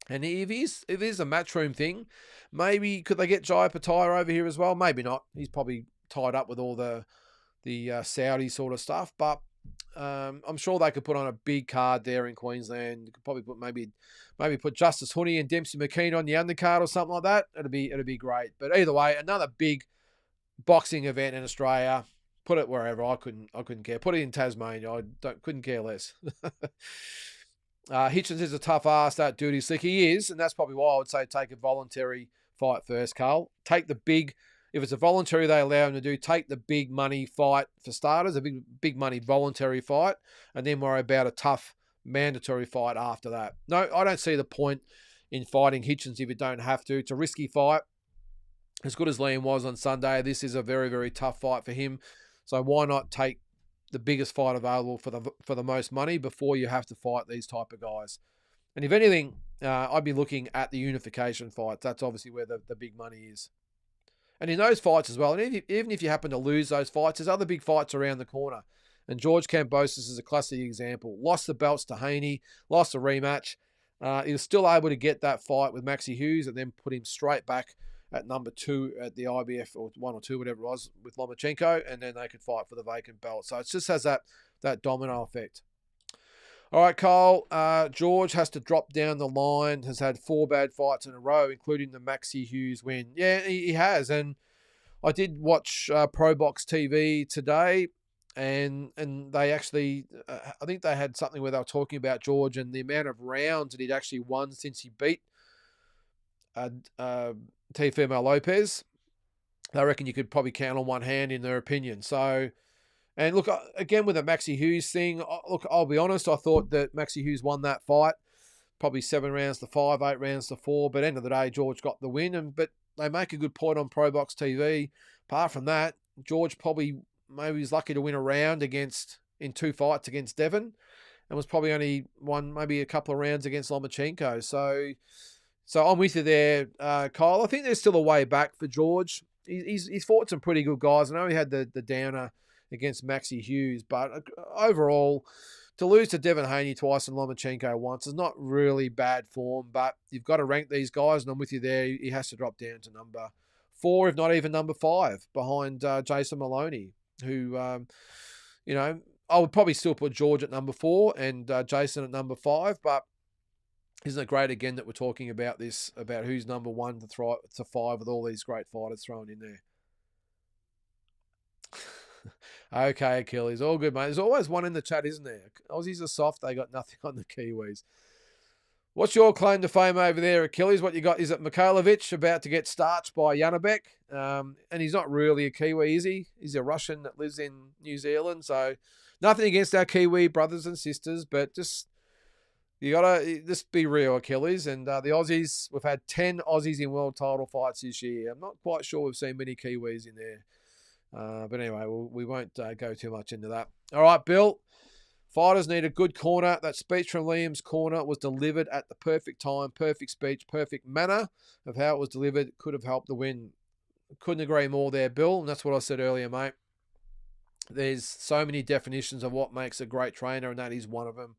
And if it is a matchroom thing, maybe could they get Jai Pattaya over here as well? Maybe not. He's probably tied up with all the Saudi sort of stuff, but I'm sure they could put on a big card there in Queensland. You could probably put maybe put Justice Hooney and Dempsey McKean on the undercard or something like that. It'd be great. But either way, another big boxing event in Australia. Put it wherever. I couldn't care. Put it in Tasmania. Couldn't care less. Hitchens is a tough ass, that dude. He's slick. He is, and that's probably why I would say take a voluntary fight first, Carl. Take the big. If it's a voluntary they allow him to do, take the big money fight for starters, a big money voluntary fight, and then worry about a tough mandatory fight after that. No, I don't see the point in fighting Hitchens if you don't have to. It's a risky fight. As good as Liam was on Sunday, this is a very, very tough fight for him. So why not take the biggest fight available for the most money before you have to fight these type of guys? And if anything, I'd be looking at the unification fights. That's obviously where the big money is. And in those fights as well, and even if you happen to lose those fights, there's other big fights around the corner. And George Kambosos is a classic example. Lost the belts to Haney, lost a rematch. He was still able to get that fight with Maxi Hughes and then put him straight back at number 2 at the IBF, or 1 or 2, whatever it was, with Lomachenko, and then they could fight for the vacant belt. So it just has that domino effect. All right, Cole. George has to drop down the line, has had 4 bad fights in a row, including the Maxi Hughes win. Yeah, he has. And I did watch Pro Box TV today, and they actually, I think they had something where they were talking about George and the amount of rounds that he'd actually won since he beat Teofimo Lopez. I reckon you could probably count on one hand in their opinion. So, and look, again, with the Maxi Hughes thing, look, I'll be honest, I thought that Maxi Hughes won that fight, probably 7 rounds to 5, 8 rounds to 4, but end of the day, George got the win. But they make a good point on Pro Box TV. Apart from that, George probably maybe was lucky to win a round in 2 fights against Devon, and was probably only won maybe a couple of rounds against Lomachenko. So I'm with you there, Kyle. I think there's still a way back for George. He's fought some pretty good guys. I know he had the downer against Maxi Hughes, but overall, to lose to Devin Haney twice and Lomachenko once is not really bad form, but you've got to rank these guys, and I'm with you there. He has to drop down to number 4, if not even number 5, behind Jason Maloney, who, I would probably still put George at number 4 and Jason at number 5, but isn't it great again that we're talking about this, about who's number 1 to 5 with all these great fighters thrown in there? Okay, Achilles, all good, mate. There's always one in the chat, isn't there? Aussies are soft. They got nothing on the Kiwis. What's your claim to fame over there, Achilles? What you got? Is it Mikhailovich about to get starched by Janabek? And he's not really a Kiwi, is he? He's a Russian that lives in New Zealand. So nothing against our Kiwi brothers and sisters, but you gotta just be real, Achilles. And the Aussies, we've had 10 Aussies in world title fights this year. I'm not quite sure we've seen many Kiwis in there. But anyway, we won't go too much into that. All right, Bill. Fighters need a good corner. That speech from Liam's corner was delivered at the perfect time, perfect speech, perfect manner of how it was delivered. Could have helped the win. Couldn't agree more there, Bill. And that's what I said earlier, mate. There's so many definitions of what makes a great trainer, and that is one of them.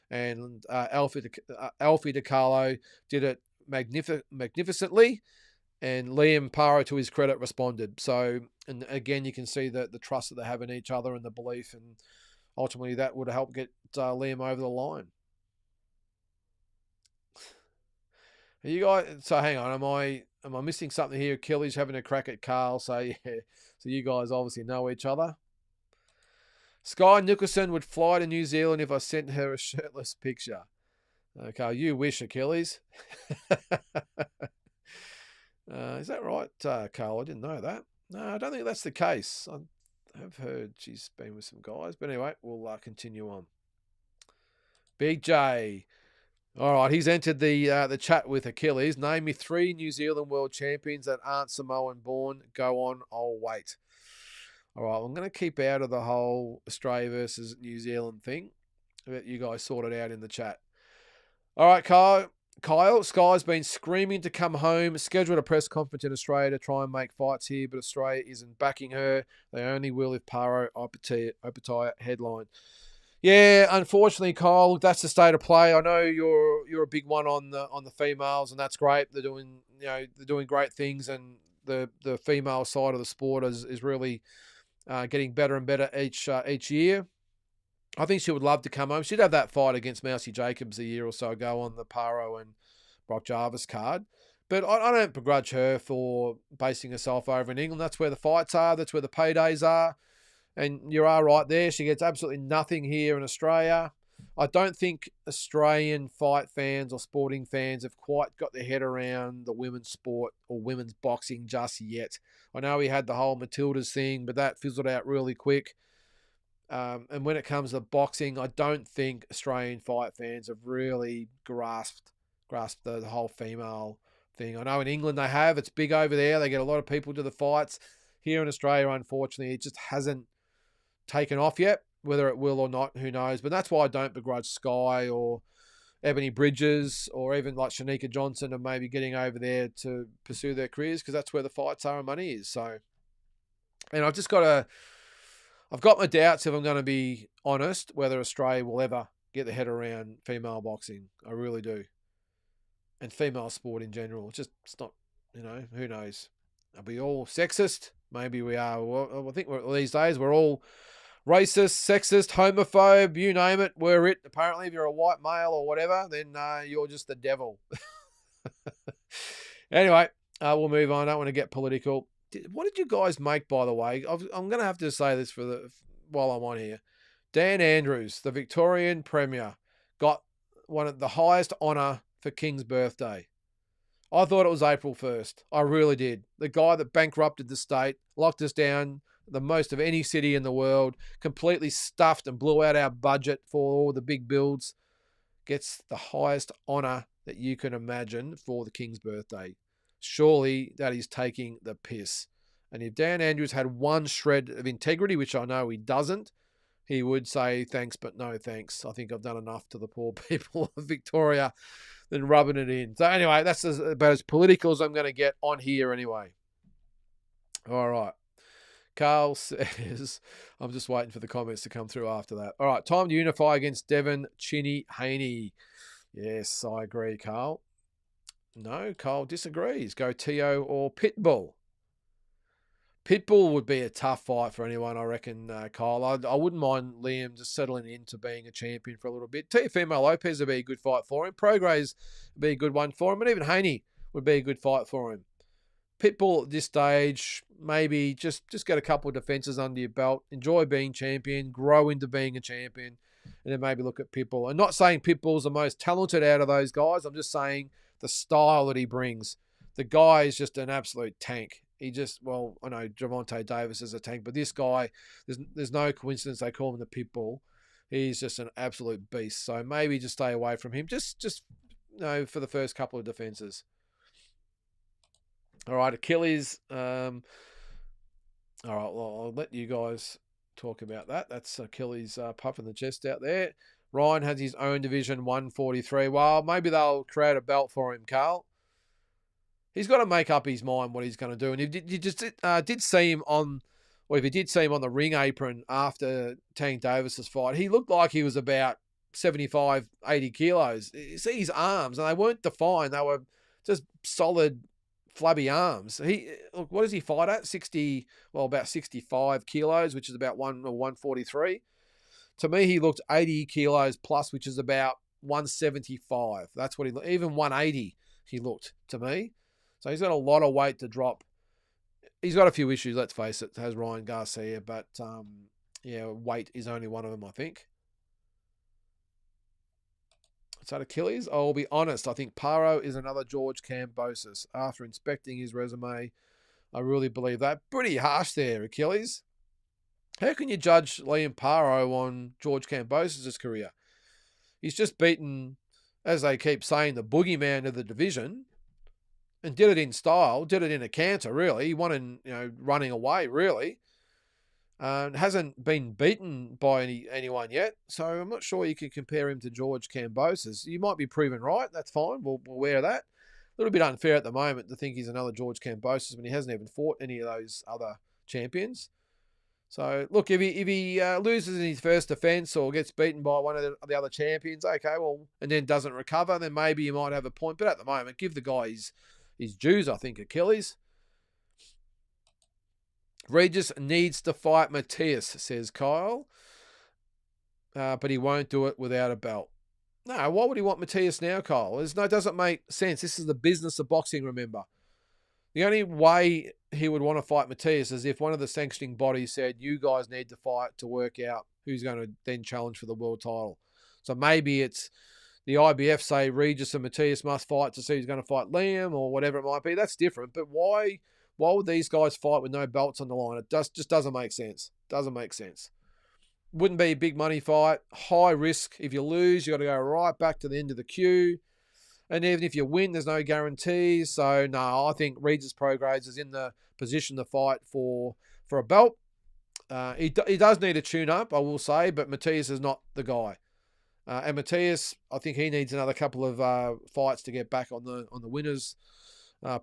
And Alfie DiCarlo did it magnificently. And Liam Paro, to his credit, responded. So, and again, you can see the trust that they have in each other and the belief, and ultimately that would help get Liam over the line. Are you guys? So hang on, am I missing something here? Achilles having a crack at Carl. So yeah, so you guys obviously know each other. Sky Nicholson would fly to New Zealand if I sent her a shirtless picture. Okay, you wish, Achilles. Is that right, Carl? I didn't know that. No, I don't think that's the case. I have heard she's been with some guys. But anyway, we'll continue on. Big J. All right, he's entered the chat with Achilles. Name me 3 New Zealand world champions that aren't Samoan born. Go on, I'll wait. All right, I'm going to keep out of the whole Australia versus New Zealand thing. But you guys sort it out in the chat. All right, Kyle, Sky's been screaming to come home, scheduled a press conference in Australia to try and make fights here, but Australia isn't backing her. They only will if Paro Opetaya headline. Yeah, unfortunately, Kyle, that's the state of play. I know you're a big one on the females, and that's great. They're doing great things, and the female side of the sport is really getting better and better each year. I think she would love to come home. She'd have that fight against Mousy Jacobs a year or so ago on the Paro and Brock Jarvis card. But I don't begrudge her for basing herself over in England. That's where the fights are. That's where the paydays are. And you are right there. She gets absolutely nothing here in Australia. I don't think Australian fight fans or sporting fans have quite got their head around the women's sport or women's boxing just yet. I know we had the whole Matildas thing, but that fizzled out really quick. And when it comes to boxing, I don't think Australian fight fans have really grasped the whole female thing. I know in England they have. It's big over there. They get a lot of people to the fights. Here in Australia, unfortunately, it just hasn't taken off yet. Whether it will or not, who knows? But that's why I don't begrudge Sky or Ebony Bridges or even like Shanika Johnson and maybe getting over there to pursue their careers, because that's where the fights are and money is. So, and I've got my doubts, if I'm going to be honest, whether Australia will ever get their head around female boxing. I really do. And female sport in general. It's not, who knows? Are we all sexist? Maybe we are. Well, I think these days we're all racist, sexist, homophobe, you name it. We're it. Apparently, if you're a white male or whatever, then you're just the devil. Anyway, we'll move on. I don't want to get political. What did you guys make, by the way? I'm going to have to say this while I'm on here. Dan Andrews, the Victorian Premier, got one of the highest honour for King's birthday. I thought it was April 1st. I really did. The guy that bankrupted the state, locked us down the most of any city in the world, completely stuffed and blew out our budget for all the big builds, gets the highest honour that you can imagine for the King's birthday. Surely that is taking the piss. And if Dan Andrews had one shred of integrity, which I know he doesn't, he would say thanks, but no thanks. I think I've done enough to the poor people of Victoria than rubbing it in. So anyway, that's about as political as I'm going to get on here anyway. All right. Carl says, I'm just waiting for the comments to come through after that. All right, time to unify against Devon, Chinny, Haney. Yes, I agree, Carl. No, Carl disagrees. Go Tio or Pitbull. Pitbull would be a tough fight for anyone, I reckon, Kyle. I wouldn't mind Liam just settling into being a champion for a little bit. Teofimo Lopez would be a good fight for him. Prograis would be a good one for him. And even Haney would be a good fight for him. Pitbull at this stage, maybe just get a couple of defences under your belt. Enjoy being champion. Grow into being a champion. And then maybe look at Pitbull. I'm not saying Pitbull's the most talented out of those guys. I'm just saying the style that he brings. The guy is just an absolute tank. He just, well, I know Javonte Davis is a tank, but this guy, there's no coincidence they call him the Pitbull. He's just an absolute beast. So maybe just stay away from him. Just for the first couple of defenses. All right, Achilles. All right, well, I'll let you guys talk about that. That's Achilles puffing the chest out there. Ryan has his own division, 143. Well, maybe they'll create a belt for him, Carl. He's got to make up his mind what he's going to do. And if you just did see him on, or if you did see him on the ring apron after Tank Davis's fight, he looked like he was about 75, 80 kilos. You see his arms, and they weren't defined. They were just solid, flabby arms. Look, what does he fight at? About 65 kilos, which is about 143. To me, he looked 80 kilos plus, which is about 175. That's what he looked. Even 180, he looked to me. So he's got a lot of weight to drop. He's got a few issues, let's face it, has Ryan Garcia, but weight is only one of them, I think. Is that Achilles? I'll be honest, I think Paro is another George Kambosos. After inspecting his resume, I really believe that. Pretty harsh there, Achilles. How can you judge Liam Paro on George Kambosos' career? He's just beaten, as they keep saying, the boogeyman of the division. And did it in style, did it in a canter, really. He won in, running away, really. Hasn't been beaten by anyone yet. So I'm not sure you can compare him to George Kambosos. You might be proven right. That's fine. We'll wear that. A little bit unfair at the moment to think he's another George Kambosos when he hasn't even fought any of those other champions. So, look, if he loses in his first defence or gets beaten by one of the other champions, okay, well, and then doesn't recover, then maybe you might have a point. But at the moment, give the guy his dues, I think, Achilles. Regis needs to fight Matthias, says Kyle. But he won't do it without a belt. No, why would he want Matthias now, Kyle? It doesn't make sense. This is the business of boxing, remember. The only way he would want to fight Matthias is if one of the sanctioning bodies said, you guys need to fight to work out who's going to then challenge for the world title. So maybe it's the IBF say Regis and Matthias must fight to see who's going to fight Liam or whatever it might be. That's different. But why would these guys fight with no belts on the line? It just doesn't make sense. Doesn't make sense. Wouldn't be a big money fight. High risk. If you lose, you got to go right back to the end of the queue. And even if you win, there's no guarantees. So, no, I think Regis Prograis is in the position to fight for a belt. He does need a tune-up, I will say, but Matthias is not the guy. And Matthias, I think he needs another couple of fights to get back on the winners'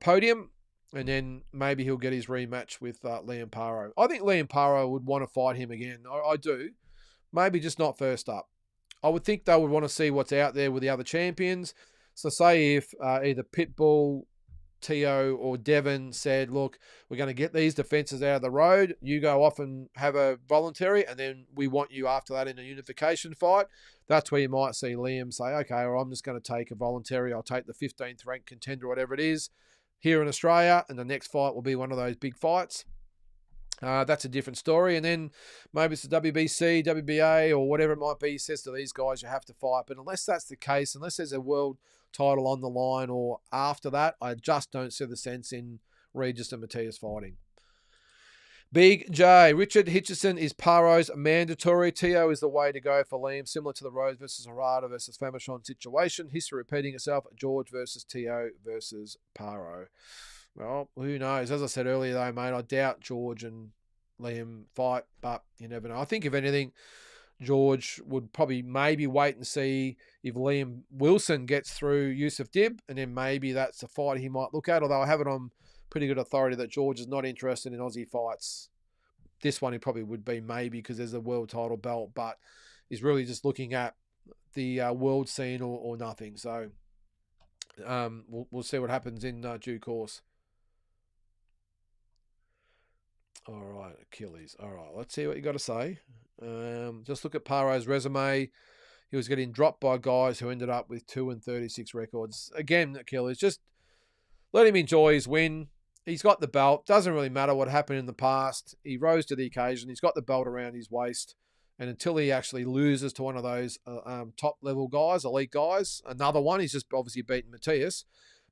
podium. And then maybe he'll get his rematch with Liam Paro. I think Liam Paro would want to fight him again. I do. Maybe just not first up. I would think they would want to see what's out there with the other champions. So say if either Pitbull, Tio, or Devon said, look, we're going to get these defences out of the road. You go off and have a voluntary, and then we want you after that in a unification fight. That's where you might see Liam say, okay, well, I'm just going to take a voluntary. I'll take the 15th ranked contender, whatever it is, here in Australia, and the next fight will be one of those big fights. That's a different story. And then maybe it's the WBC, WBA, or whatever it might be. He says to these guys, you have to fight. But unless that's the case, unless there's a world title on the line or after that, I just don't see the sense in Regis and Matthias fighting. Big J. Richard Hitchison is Paro's mandatory. Tio is the way to go for Liam, similar to the Rose versus Harada versus Famishon situation. History repeating itself. George versus Tio versus Paro. Well, who knows? As I said earlier, though, mate, I doubt George and Liam fight, but you never know. I think, if anything, George would probably maybe wait and see if Liam Wilson gets through Yusuf Dib, and then maybe that's a fight he might look at, although I have it on pretty good authority that George is not interested in Aussie fights. This one he probably would be maybe because there's a world title belt, but he's really just looking at the world scene or nothing. So we'll see what happens in due course. All right, Achilles. All right, let's see what you got to say. Just look at Paro's resume. He was getting dropped by guys who ended up with 2-36 records. Again, Achilles, just let him enjoy his win. He's got the belt. Doesn't really matter what happened in the past. He rose to the occasion. He's got the belt around his waist. And until he actually loses to one of those top-level guys, elite guys, another one, he's just obviously beaten Matthias.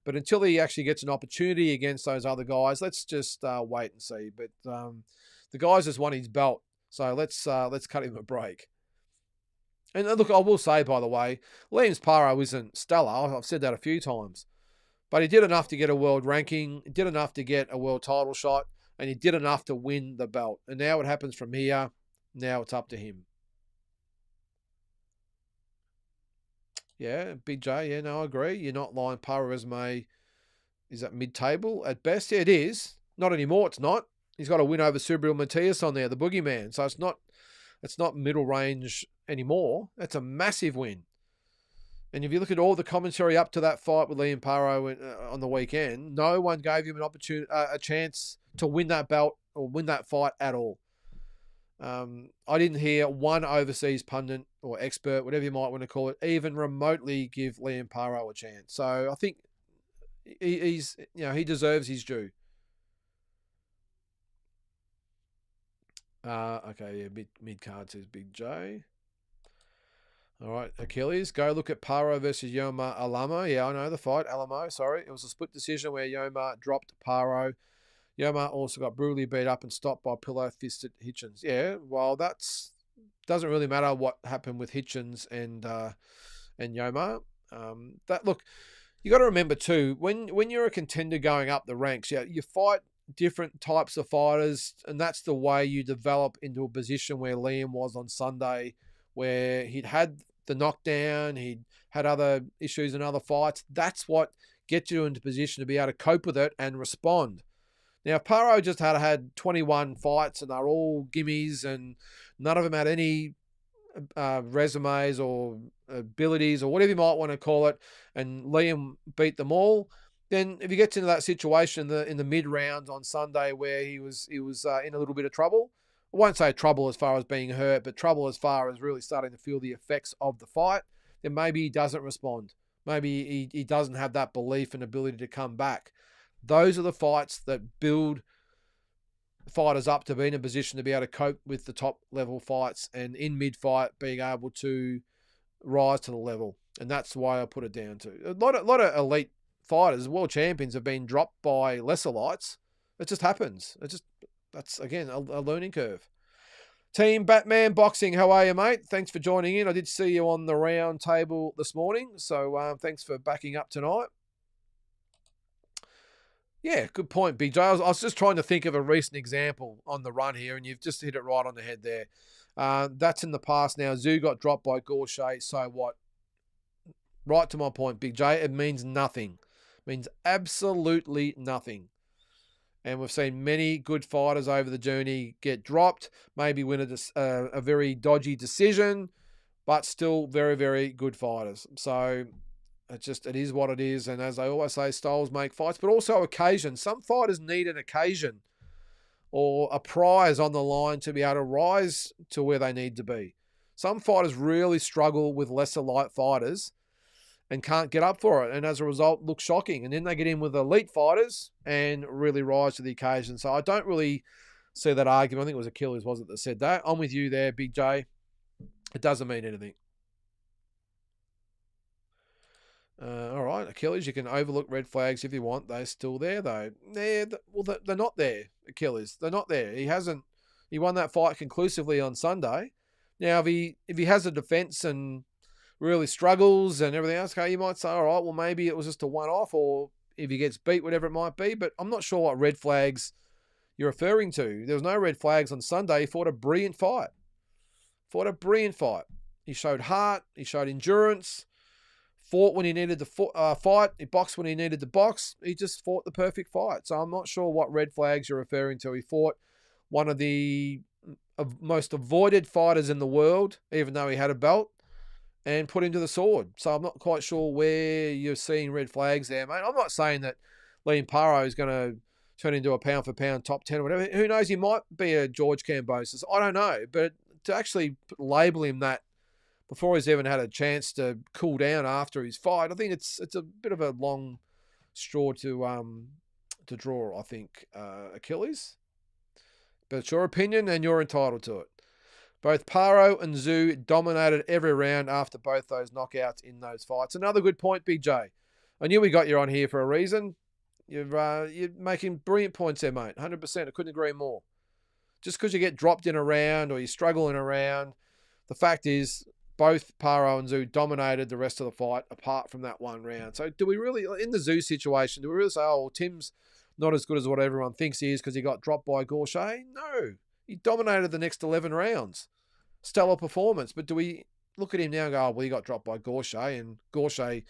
But until he actually gets an opportunity against those other guys, let's just wait and see. But the guy's just won his belt. So let's cut him a break. And look, I will say, by the way, Liam's Paro isn't stellar. I've said that a few times. But he did enough to get a world ranking, did enough to get a world title shot, and he did enough to win the belt. And now it happens from here. Now it's up to him. Yeah, Big J, yeah, no, I agree. You're not lying. Paro resume is at mid-table at best. Yeah, it is. Not anymore, it's not. He's got a win over Subriel Matthias on there, the boogeyman. So it's not middle range anymore. That's a massive win. And if you look at all the commentary up to that fight with Liam Paro on the weekend, no one gave him an opportunity, a chance to win that belt or win that fight at all. I didn't hear one overseas pundit or expert, whatever you might want to call it, even remotely give Liam Paro a chance. So I think he deserves his due. Okay, yeah, mid card says Big J. All right, Achilles, go look at Paro versus Yoma Alamo. Yeah, I know the fight. Alamo, sorry. It was a split decision where Yoma dropped Paro. Yoma also got brutally beat up and stopped by pillow-fisted Hitchens. Yeah, well, doesn't really matter what happened with Hitchens and Yoma. Look, you got to remember too, when you're a contender going up the ranks, you fight different types of fighters, and that's the way you develop into a position where Liam was on Sunday, where he'd had the knockdown, he'd had other issues in other fights. That's what gets you into position to be able to cope with it and respond. Now, Paro just had 21 fights and they're all gimmies and none of them had any resumes or abilities or whatever you might want to call it, and Liam beat them all. Then if he gets into that situation in the mid-rounds on Sunday where he was in a little bit of trouble, I won't say trouble as far as being hurt, but trouble as far as really starting to feel the effects of the fight, then maybe he doesn't respond. Maybe he doesn't have that belief and ability to come back. Those are the fights that build fighters up to be in a position to be able to cope with the top level fights and in mid-fight being able to rise to the level. And that's why I put it down to. A lot of elite fighters, world champions, have been dropped by lesser lights. It just happens. That's, again, a learning curve. Team Batman Boxing, how are you, mate? Thanks for joining in. I did see you on the round table this morning, so thanks for backing up tonight. Yeah, good point, Big J. I was just trying to think of a recent example on the run here, and you've just hit it right on the head there. That's in the past now. Zoo got dropped by Gaucher, so what? Right to my point, Big J, it means nothing. It means absolutely nothing. And we've seen many good fighters over the journey get dropped, maybe win a very dodgy decision, but still very, very good fighters. So it is what it is. And as I always say, styles make fights, but also occasion. Some fighters need an occasion or a prize on the line to be able to rise to where they need to be. Some fighters really struggle with lesser light fighters and can't get up for it, and as a result look shocking. And then they get in with elite fighters and really rise to the occasion. So I don't really see that argument. I think it was Achilles, wasn't it, that said that. I'm with you there, Big J. It doesn't mean anything. All right, Achilles, you can overlook red flags if you want. They're still there, though. They're not there, Achilles. They're not there. He won that fight conclusively on Sunday. Now, if he has a defence and really struggles and everything else, okay, you might say, all right, well, maybe it was just a one-off, or if he gets beat, whatever it might be. But I'm not sure what red flags you're referring to. There was no red flags on Sunday. He fought a brilliant fight. He showed heart. He showed endurance. Fought when he needed to fight. He boxed when he needed to box. He just fought the perfect fight. So I'm not sure what red flags you're referring to. He fought one of the most avoided fighters in the world, even though he had a belt, and put him to the sword. So I'm not quite sure where you're seeing red flags there, mate. I'm not saying that Liam Paro is going to turn into a pound-for-pound top 10 or whatever. Who knows? He might be a George Kambosos. I don't know. But to actually label him that before he's even had a chance to cool down after his fight, I think it's a bit of a long straw to draw, I think, Achilles. But it's your opinion and you're entitled to it. Both Paro and Zhu dominated every round after both those knockouts in those fights. Another good point, Big J. I knew we got you on here for a reason. You're making brilliant points there, mate. 100%. I couldn't agree more. Just because you get dropped in a round or you're struggling around, the fact is both Paro and Zhu dominated the rest of the fight apart from that one round. So do we really, in the Zhu situation, do we really say, oh, well, Tim's not as good as what everyone thinks he is because he got dropped by Gaucher? No. He dominated the next 11 rounds. Stellar performance. But do we look at him now and go, oh, well, he got dropped by Gaucher, and Gaucher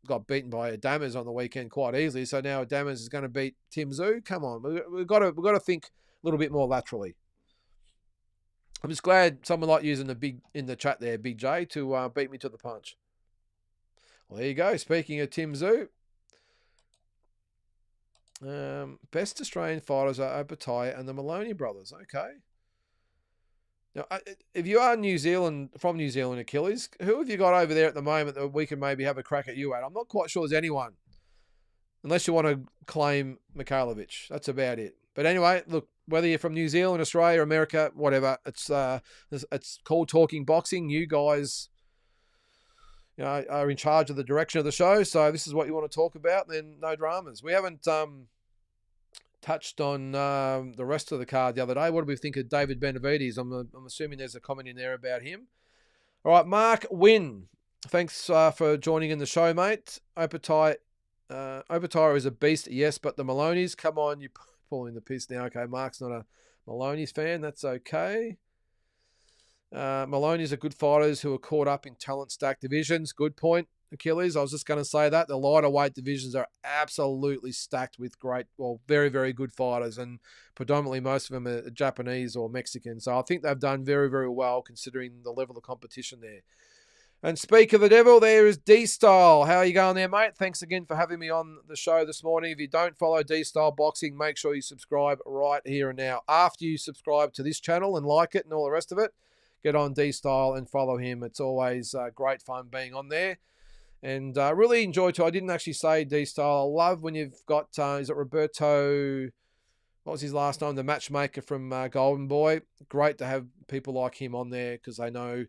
got beaten by Adames on the weekend quite easily. So now Adames is going to beat Tim Zhu? Come on. We've got to think a little bit more laterally. I'm just glad someone like using in the chat there, Big J, to beat me to the punch. Well, there you go. Speaking of Tim Zhu, best Australian fighters are Opatai and the Maloney brothers. Okay. Now, if you are from New Zealand, Achilles, who have you got over there at the moment that we can maybe have a crack at you at? I'm not quite sure there's anyone, unless you want to claim Mikhailovich. That's about it. But anyway, look, whether you're from New Zealand, Australia, America, whatever, it's called Talking Boxing. You guys, are in charge of the direction of the show. So this is what you want to talk about. Then no dramas. We haven't touched on the rest of the card the other day. What do we think of David Benavides? I'm assuming there's a comment in there about him. All right, Mark Wynn. Thanks for joining in the show, mate. Opatai is a beast, yes, but the Maloney's, come on, you're pulling the piss now. Okay, Mark's not a Maloney's fan. That's okay. Maloney's are good fighters who are caught up in talent-stacked divisions. Good point, Achilles. I was just going to say that. The lighter weight divisions are absolutely stacked with very, very good fighters, and predominantly most of them are Japanese or Mexican. So I think they've done very, very well considering the level of competition there. And speak of the devil, there is D-Style. How are you going there, mate? Thanks again for having me on the show this morning. If you don't follow D-Style Boxing, make sure you subscribe right here and now. After you subscribe to this channel and like it and all the rest of it, get on D-Style and follow him. It's always great fun being on there. And really enjoy too. I didn't actually say D-Style. I love when you've got, is it Roberto, what was his last name? The matchmaker from Golden Boy. Great to have people like him on there because they know,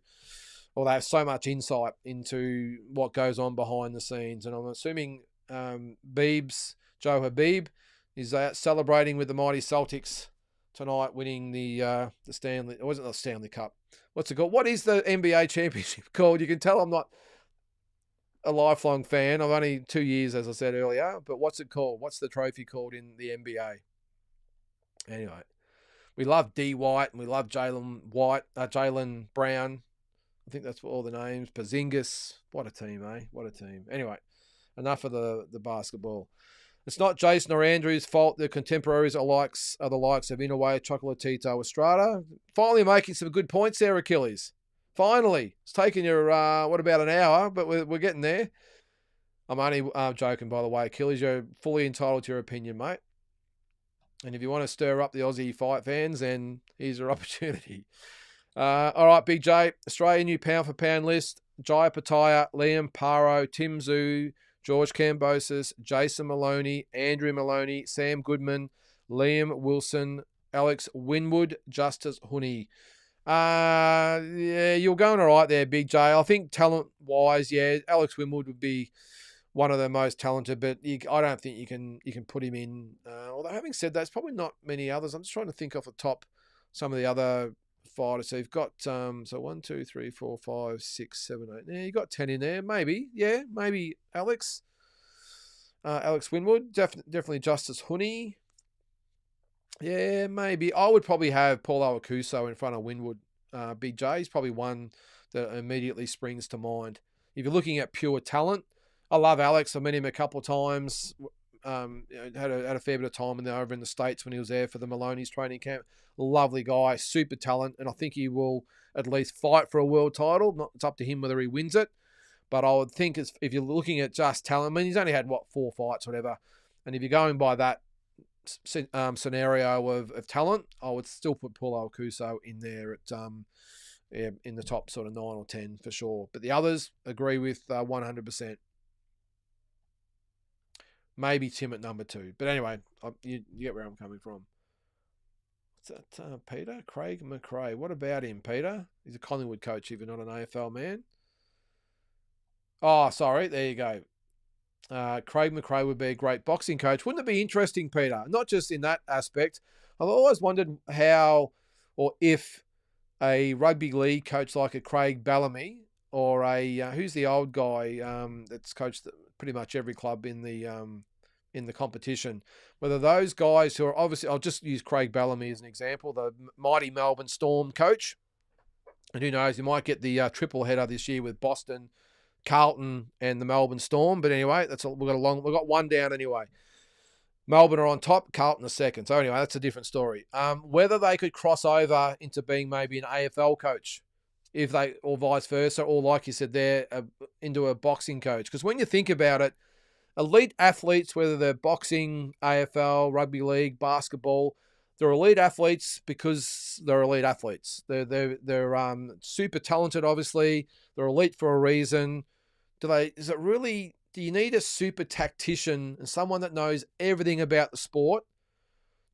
or they have so much insight into what goes on behind the scenes. And I'm assuming Joe Habib, is out celebrating with the mighty Celtics tonight, winning the Stanley. It wasn't the Stanley Cup. What's it called? What is the NBA championship called? You can tell I'm not a lifelong fan. I've only 2 years, as I said earlier. But what's it called? What's the trophy called in the NBA? Anyway, we love D. White and we love Jaylen Brown. I think that's all the names. Porzingis. What a team, eh? What a team. Anyway, enough of the basketball. It's not Jason or Andrew's fault. The contemporaries are the likes of Inoue, Chocolatito, Estrada. Finally making some good points there, Achilles. Finally. It's taken you, about an hour, but we're getting there. I'm only joking, by the way, Achilles. You're fully entitled to your opinion, mate. And if you want to stir up the Aussie fight fans, then here's your opportunity. All right, Big J. Australian new pound-for-pound list. Jai Pataya, Liam Paro, Tim Zhu, George Kambosos, Jason Maloney, Andrew Maloney, Sam Goodman, Liam Wilson, Alex Winwood, Justice Honey. Yeah, you're going all right there, Big J. I think talent-wise, yeah, Alex Winwood would be one of the most talented, but I don't think you can put him in. Although having said that, there's probably not many others. I'm just trying to think off the top some of the other fighters. So you've got so 1, 2, 3, 4, 5, 6, 7, 8. Yeah, you got 10 in there. Maybe, yeah, maybe Alex Winwood, definitely Justice Honey. Yeah, maybe. I would probably have Paul Awakuso in front of Winwood. Big J. He's probably one that immediately springs to mind. If you're looking at pure talent, I love Alex. I've met him a couple of times. Had a fair bit of time over in the States when he was there for the Maloney's training camp. Lovely guy, super talent, and I think he will at least fight for a world title. It's up to him whether he wins it. But I would think if you're looking at just talent, I mean, he's only had, 4 fights, whatever. And if you're going by that scenario of talent, I would still put Paul Alcuso in there at in the top sort of 9 or 10 for sure. But the others, agree with 100%. Maybe Tim at number 2. But anyway, you get where I'm coming from. What's that, Peter? Craig McRae. What about him, Peter? He's a Collingwood coach, even not an AFL man. Oh, sorry. There you go. Craig McRae would be a great boxing coach. Wouldn't it be interesting, Peter? Not just in that aspect. I've always wondered how or if a rugby league coach like a Craig Bellamy or who's the old guy that's coached pretty much every club in the competition, whether those guys who are obviously, I'll just use Craig Bellamy as an example, the mighty Melbourne Storm coach, and who knows, he might get the triple header this year with Boston, Carlton, and the Melbourne Storm. But anyway, we've got one down anyway. Melbourne are on top, Carlton are second. So anyway, that's a different story. Whether they could cross over into being maybe an AFL coach, or vice versa, or like you said there, into a boxing coach. Because when you think about it, elite athletes, whether they're boxing, AFL, rugby league, basketball, they're elite athletes because they're elite athletes. They're super talented, obviously. They're elite for a reason. Do you need a super tactician and someone that knows everything about the sport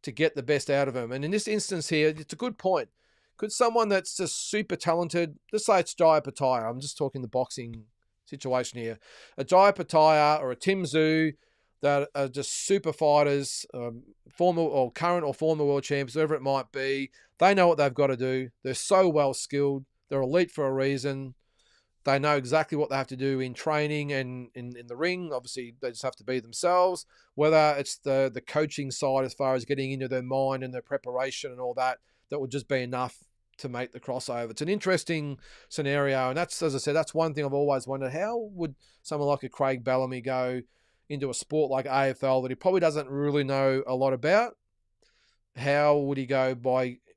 to get the best out of them? And in this instance here, it's a good point. Could someone that's just super talented, let's say it's Jaya Pataya, I'm just talking the boxing situation here, a Jaya Pataya or a Tim Tszyu that are just super fighters, former or current or former world champions, whoever it might be, they know what they've got to do. They're so well skilled. They're elite for a reason. They know exactly what they have to do in training and in the ring. Obviously, they just have to be themselves. Whether it's the coaching side as far as getting into their mind and their preparation and all that, that would just be enough to make the crossover. It's an interesting scenario. And that's, as I said, that's one thing I've always wondered. How would someone like a Craig Bellamy go into a sport like AFL that he probably doesn't really know a lot about? How would he go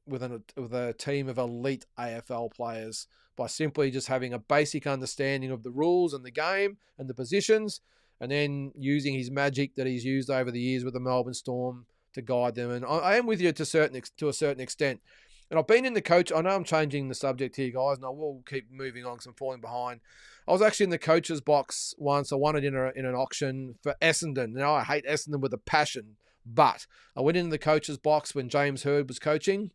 with a team of elite AFL players by simply just having a basic understanding of the rules and the game and the positions, and then using his magic that he's used over the years with the Melbourne Storm to guide them? And I am with you to a certain extent. And I've been in the coach. I know I'm changing the subject here, guys, and I will keep moving on because I'm falling behind. I was actually in the coach's box once. I won it in an auction for Essendon. Now, I hate Essendon with a passion, but I went into the coach's box when James Hird was coaching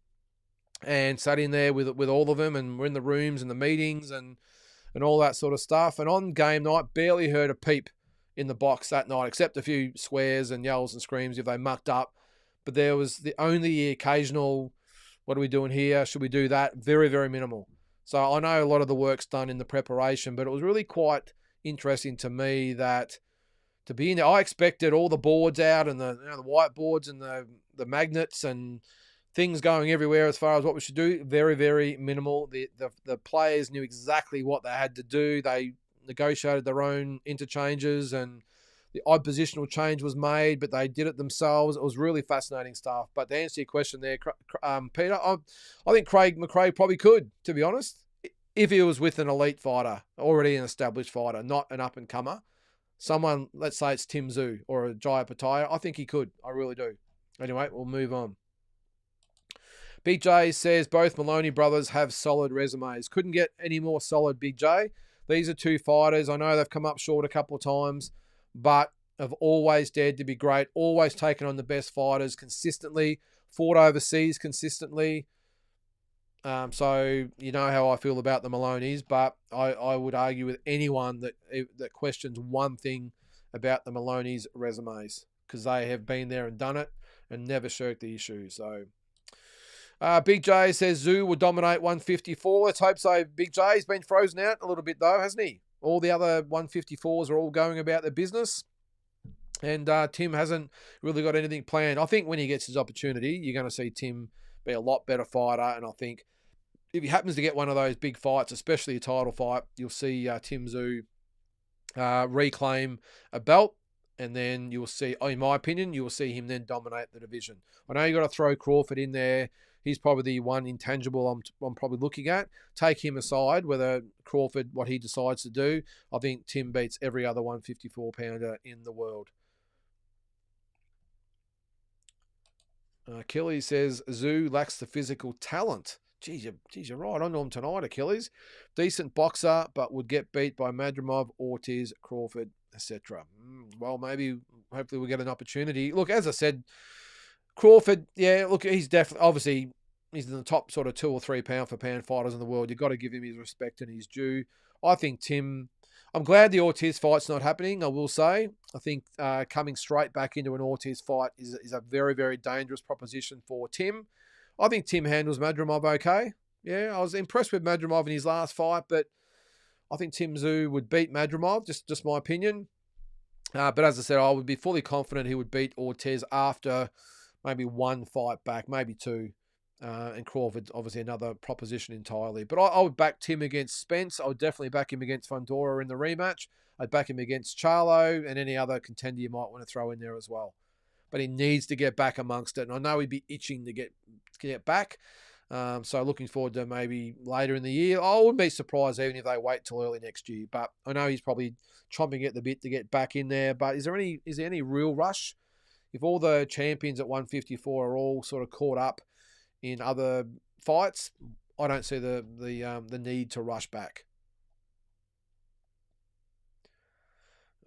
and sat in there with all of them, and we're in the rooms and the meetings and all that sort of stuff. And on game night, barely heard a peep in the box that night, except a few swears and yells and screams if they mucked up. But there was only the occasional, what are we doing here? Should we do that? Very, very minimal. So I know a lot of the work's done in the preparation, but it was really quite interesting to me that to be in there, I expected all the boards out and the whiteboards and the magnets and things going everywhere as far as what we should do. Very, very minimal. The players knew exactly what they had to do. They negotiated their own interchanges and the odd positional change was made, but they did it themselves. It was really fascinating stuff. But to answer your question there, Peter, I think Craig McRae probably could, to be honest, if he was with an elite fighter, already an established fighter, not an up-and-comer. Someone, let's say it's Tim Tszyu or a Jaya Pataya, I think he could. I really do. Anyway, we'll move on. Big J says both Maloney brothers have solid resumes. Couldn't get any more solid, Big J. These are two fighters. I know they've come up short a couple of times, but have always dared to be great, always taken on the best fighters consistently, fought overseas consistently. So you know how I feel about the Maloneys, but I would argue with anyone that questions one thing about the Maloney's resumes, because they have been there and done it and never shirked the issue. So Big J says Zoo will dominate 154. Let's hope so. Big J's been frozen out a little bit though, hasn't he? All the other 154s are all going about their business. And Tim hasn't really got anything planned. I think when he gets his opportunity, you're going to see Tim be a lot better fighter. And I think if he happens to get one of those big fights, especially a title fight, you'll see Tim Tszyu reclaim a belt. And then you'll see, in my opinion, you will see him then dominate the division. I know you got to throw Crawford in there. He's probably the one intangible I'm probably looking at. Take him aside, whether Crawford, what he decides to do, I think Tim beats every other 154-pounder in the world. Achilles says Tszyu lacks the physical talent. Geez, you're right on him tonight, Achilles. Decent boxer, but would get beat by Madrimov, Ortiz, Crawford, etc. Well, maybe, hopefully we'll get an opportunity. Look, as I said, Crawford, yeah, look, he's definitely, obviously, he's in the top sort of 2 or 3 pound-for-pound fighters in the world. You've got to give him his respect and his due. I think Tim, I'm glad the Ortiz fight's not happening, I will say. I think coming straight back into an Ortiz fight is a very, very dangerous proposition for Tim. I think Tim handles Madrimov okay. Yeah, I was impressed with Madrimov in his last fight, but I think Tim Tszyu would beat Madrimov, just my opinion. But as I said, I would be fully confident he would beat Ortiz after maybe 1 fight back, maybe 2. And Crawford, obviously another proposition entirely. But I would back Tim against Spence. I would definitely back him against Fundora in the rematch. I'd back him against Charlo and any other contender you might want to throw in there as well. But he needs to get back amongst it. And I know he'd be itching to get back. So looking forward to maybe later in the year. I wouldn't be surprised even if they wait till early next year. But I know he's probably chomping at the bit to get back in there. But is there any real rush? If all the champions at 154 are all sort of caught up in other fights, I don't see the need to rush back.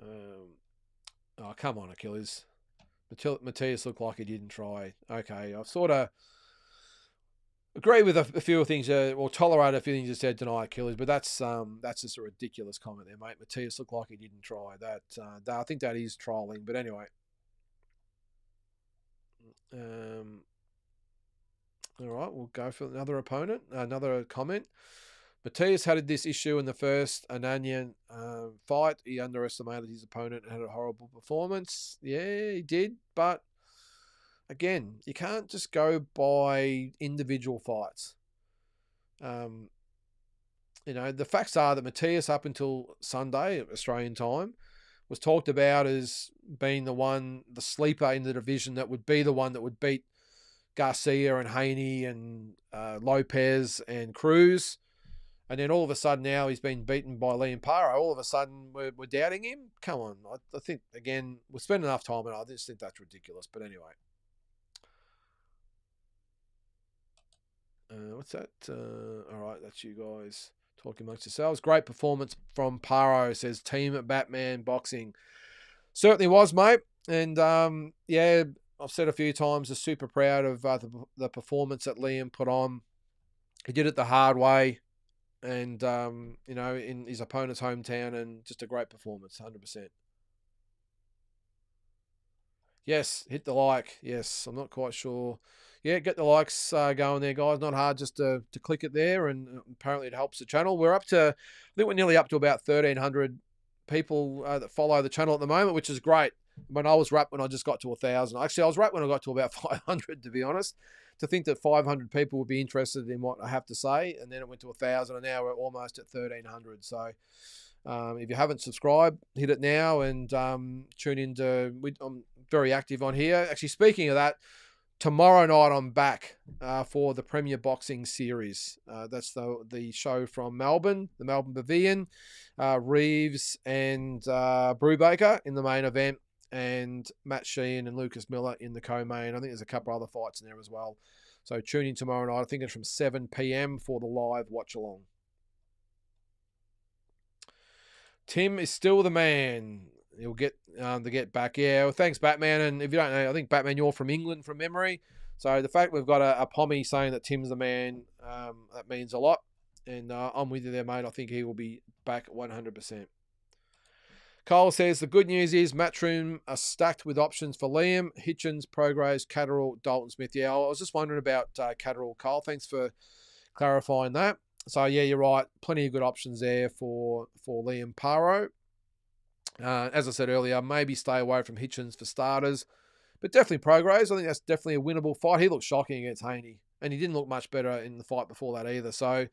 Oh, come on, Achilles. Matthias looked like he didn't try. Okay, I've sort of agree with a few things, or tolerate a few things you said tonight, Achilles, but that's just a ridiculous comment there, mate. Matthias looked like he didn't try. That I think that is trolling, but anyway. All right, we'll go for another opponent, another comment. Matthias had this issue in the first Ananian fight. He underestimated his opponent and had a horrible performance. Yeah, he did. But again, you can't just go by individual fights. The facts are that Matthias, up until Sunday, Australian time, was talked about as being the sleeper in the division that would be the one that would beat Garcia and Haney and Lopez and Cruz. And then all of a sudden now he's been beaten by Liam Paro. All of a sudden we're doubting him? Come on. I think, again, we'll spend enough time and I just think that's ridiculous. But anyway. What's that? All right, that's you guys talking amongst yourselves. Great performance from Paro, says Team Batman Boxing. Certainly was, mate. And, I've said a few times, I'm super proud of the performance that Liam put on. He did it the hard way. And, in his opponent's hometown, and just a great performance, 100%. Yes, hit the like. Yes, I'm not quite sure. Yeah, get the likes going there, guys. Not hard just to click it there, and apparently it helps the channel. I think we're nearly up to about 1,300 people that follow the channel at the moment, which is great. When I was wrapped when I just got to 1,000. Actually, I was wrapped when I got to about 500, to be honest. To think that 500 people would be interested in what I have to say, and then it went to 1,000, and now we're almost at 1,300. So if you haven't subscribed, hit it now and tune into. I'm very active on here. Actually, speaking of that, tomorrow night I'm back for the Premier Boxing Series. That's the show from Melbourne, the Melbourne Pavilion. Reeves and Brubaker in the main event, and Matt Sheehan and Lucas Miller in the co-main. I think there's a couple other fights in there as well. So tune in tomorrow night. I think it's from 7 p.m. for the live watch-along. Tim is still the man. He'll get to get back. Yeah, well, thanks, Batman. And if you don't know, I think, Batman, you're from England from memory. So the fact we've got a Pommy saying that Tim's the man, that means a lot. And I'm with you there, mate. I think he will be back 100%. Cole says the good news is Matchroom are stacked with options for Liam, Hitchens, Prograis, Catterall, Dalton Smith. Yeah, I was just wondering about Catterall, Cole. Thanks for clarifying that. So, yeah, you're right. Plenty of good options there for Liam Paro. As I said earlier, maybe stay away from Hitchens for starters. But definitely Prograis. I think that's definitely a winnable fight. He looked shocking against Haney. And he didn't look much better in the fight before that either. So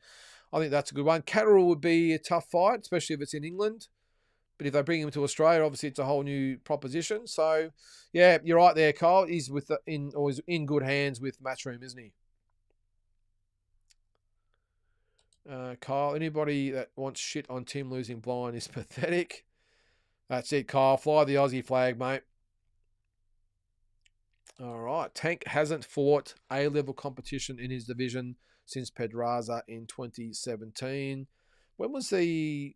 I think that's a good one. Catterall would be a tough fight, especially if it's in England. But if they bring him to Australia, obviously it's a whole new proposition. So, yeah, you're right there, Kyle. He's in good hands with Matchroom, isn't he? Kyle, anybody that wants shit on Tim losing blind is pathetic. That's it, Kyle. Fly the Aussie flag, mate. All right. Tank hasn't fought A-level competition in his division since Pedraza in 2017. When was the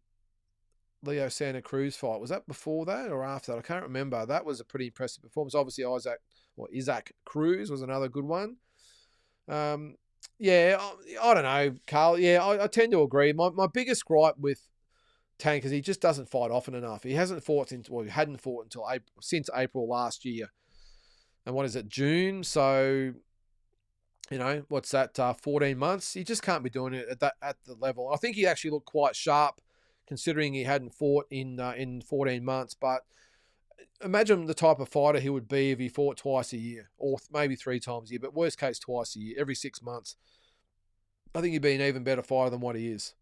Leo Santa Cruz fight? Was that before that or after that? I can't remember. That was a pretty impressive performance. Obviously, Isaac Cruz was another good one. Yeah, I don't know, Carl. Yeah, I tend to agree. My biggest gripe with Tank is he just doesn't fight often enough. He hasn't fought he hadn't fought since April last year. And what is it, June? So, what's that? 14 months. He just can't be doing it at the level. I think he actually looked quite sharp, considering he hadn't fought in 14 months. But imagine the type of fighter he would be if he fought twice a year, or maybe 3 times a year. But worst case, twice a year, every 6 months. I think he'd be an even better fighter than what he is.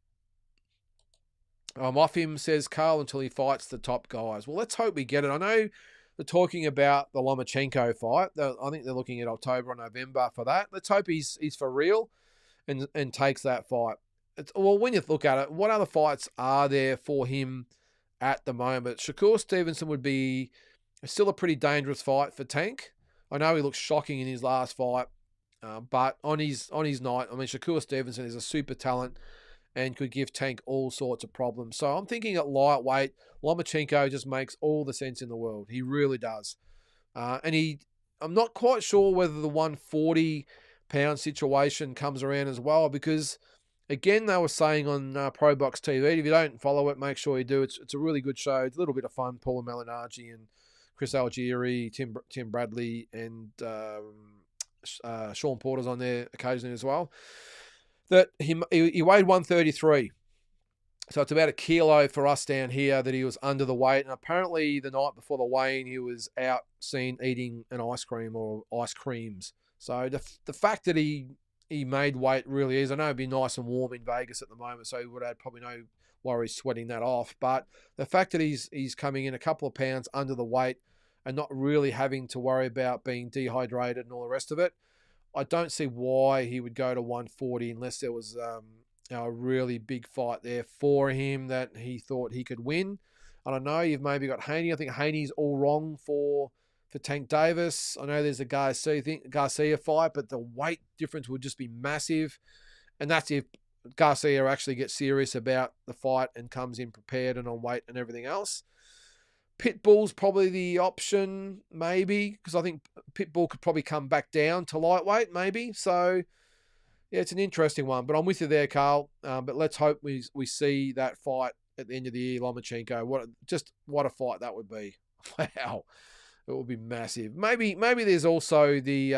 Off him, says Carl, until he fights the top guys. Well, let's hope we get it. I know they're talking about the Lomachenko fight. I think they're looking at October or November for that. Let's hope he's for real and takes that fight. When you look at it, what other fights are there for him at the moment? Shakur Stevenson would be still a pretty dangerous fight for Tank. I know he looked shocking in his last fight, but on his night, I mean, Shakur Stevenson is a super talent and could give Tank all sorts of problems. So I'm thinking at lightweight, Lomachenko just makes all the sense in the world. He really does. I'm not quite sure whether the 140-pound situation comes around as well, because, again, they were saying on Pro Box TV, if you don't follow it, make sure you do. It's a really good show. It's a little bit of fun. Paul Malignaggi and Chris Algieri, Tim Bradley, and Sean Porter's on there occasionally as well. That he weighed 133. So it's about a kilo for us down here that he was under the weight. And apparently the night before the weigh-in, he was out seen eating an ice cream or ice creams. So the fact that he made weight really is, I know it'd be nice and warm in Vegas at the moment, so he would have probably no worries sweating that off. But the fact that he's coming in a couple of pounds under the weight and not really having to worry about being dehydrated and all the rest of it, I don't see why he would go to 140 unless there was a really big fight there for him that he thought he could win. I don't know. You've maybe got Haney. I think Haney's all wrong for Tank Davis. I know there's a Garcia fight, but the weight difference would just be massive. And that's if Garcia actually gets serious about the fight and comes in prepared and on weight and everything else. Pitbull's probably the option, maybe, because I think Pitbull could probably come back down to lightweight, maybe. So, yeah, it's an interesting one. But I'm with you there, Carl. But let's hope we see that fight at the end of the year, Lomachenko. What a fight that would be. Wow. It would be massive. Maybe there's also the,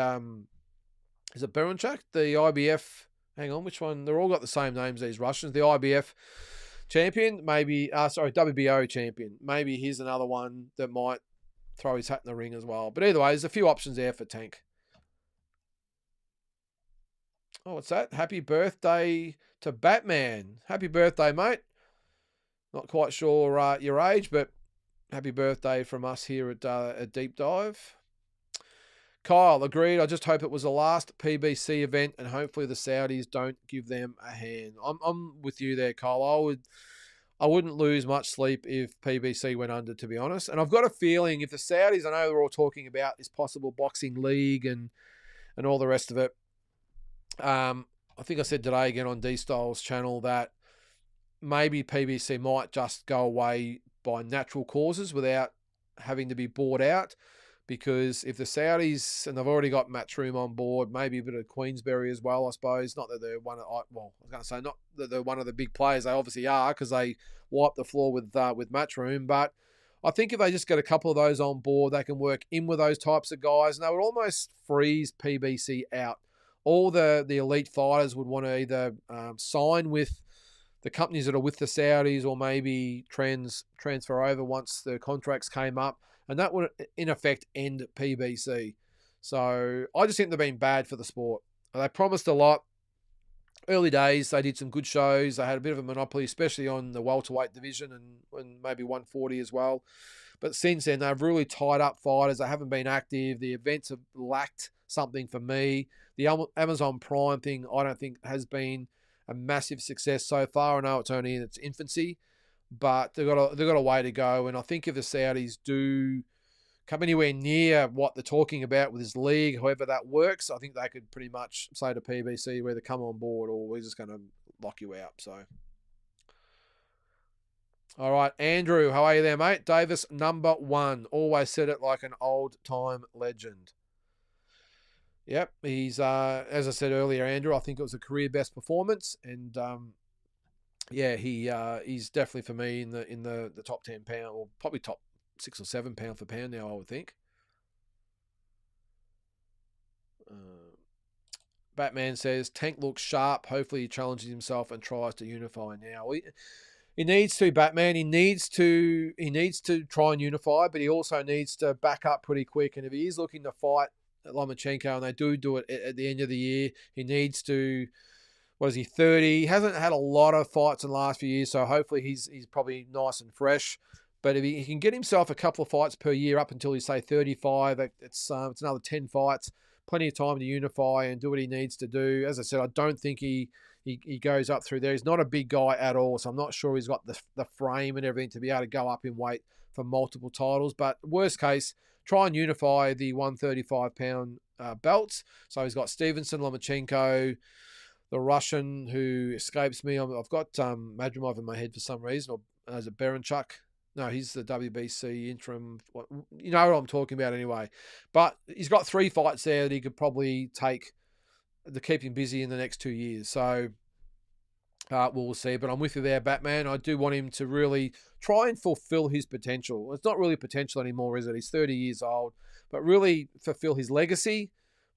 is it Berenchak? The IBF, hang on, which one? They're all got the same names, these Russians. The IBF champion, WBO champion. Maybe here's another one that might throw his hat in the ring as well. But either way, there's a few options there for Tank. Oh, what's that? Happy birthday to Batman. Happy birthday, mate. Not quite sure your age, but happy birthday from us here at Deep Dive. Kyle, agreed. I just hope it was the last PBC event and hopefully the Saudis don't give them a hand. I'm with you there, Kyle. I wouldn't lose much sleep if PBC went under, to be honest. And I've got a feeling if the Saudis, I know they're all talking about this possible boxing league and all the rest of it. I think I said today again on D-Style's channel that maybe PBC might just go away by natural causes without having to be bought out. Because if the Saudis, and they've already got Matchroom on board, maybe a bit of Queensberry as well, I suppose. Not that they're not that they're one of the big players. They obviously are because they wipe the floor with Matchroom. But I think if they just get a couple of those on board, they can work in with those types of guys, and they would almost freeze PBC out. All the elite fighters would want to either sign with the companies that are with the Saudis or maybe transfer over once the contracts came up, and that would, in effect, end PBC. So I just think they've been bad for the sport. They promised a lot. Early days, they did some good shows. They had a bit of a monopoly, especially on the welterweight division and maybe 140 as well. But since then, they've really tied up fighters. They haven't been active. The events have lacked something for me. The Amazon Prime thing, I don't think, has been a massive success so far. I know it's only in its infancy, but they've got a way to go. And I think if the Saudis do come anywhere near what they're talking about with this league, however that works, I think they could pretty much say to PBC whether come on board or we're just going to lock you out. So, all right, Andrew, how are you there, mate? Davis, number 1. Always said it like an old-time legend. Yep, he's as I said earlier, Andrew, I think it was a career best performance, and yeah, he's definitely for me in the top 10 pound, or probably top 6 or 7 pound for pound now, I would think. Batman says Tank looks sharp. Hopefully he challenges himself and tries to unify now. He needs to, Batman. He needs to try and unify, but he also needs to back up pretty quick. And if he is looking to fight Lomachenko, and they do it at the end of the year, he needs to. What is he, 30? He hasn't had a lot of fights in the last few years, so hopefully he's probably nice and fresh. But if he can get himself a couple of fights per year up until he's, say, 35, it's another 10 fights, plenty of time to unify and do what he needs to do. As I said, I don't think he goes up through there. He's not a big guy at all, so I'm not sure he's got the frame and everything to be able to go up in weight for multiple titles. But worst case, try and unify the 135-pound belts. So he's got Stevenson, Lomachenko, the Russian who escapes me. I've got Madrimov in my head for some reason, or is it Berenchuk? No, he's the WBC interim. You know what I'm talking about anyway. But he's got 3 fights there that he could probably take to keep him busy in the next 2 years. So we'll see. But I'm with you there, Batman. I do want him to really try and fulfill his potential. It's not really potential anymore, is it? He's 30 years old. But really fulfill his legacy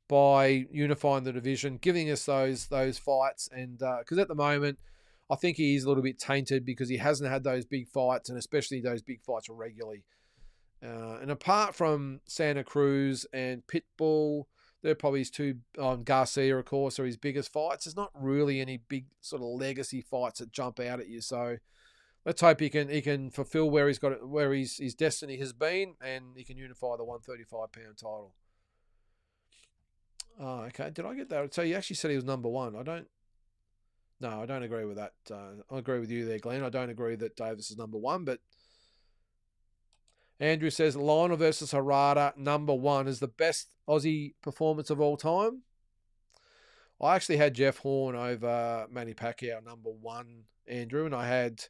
by unifying the division, giving us those fights. And because at the moment, I think he is a little bit tainted because he hasn't had those big fights, and especially those big fights regularly. And apart from Santa Cruz and Pitbull, they're probably his 2, Garcia, of course, are his biggest fights. There's not really any big sort of legacy fights that jump out at you. So let's hope he can fulfill where his destiny has been, and he can unify the 135-pound title. Oh, okay. Did I get that? So you actually said he was number 1. I don't agree with that. I agree with you there, Glenn. I don't agree that Davis is number 1, but Andrew says Lionel versus Harada, number 1, is the best Aussie performance of all time. I actually had Jeff Horn over Manny Pacquiao, number 1, Andrew, and I had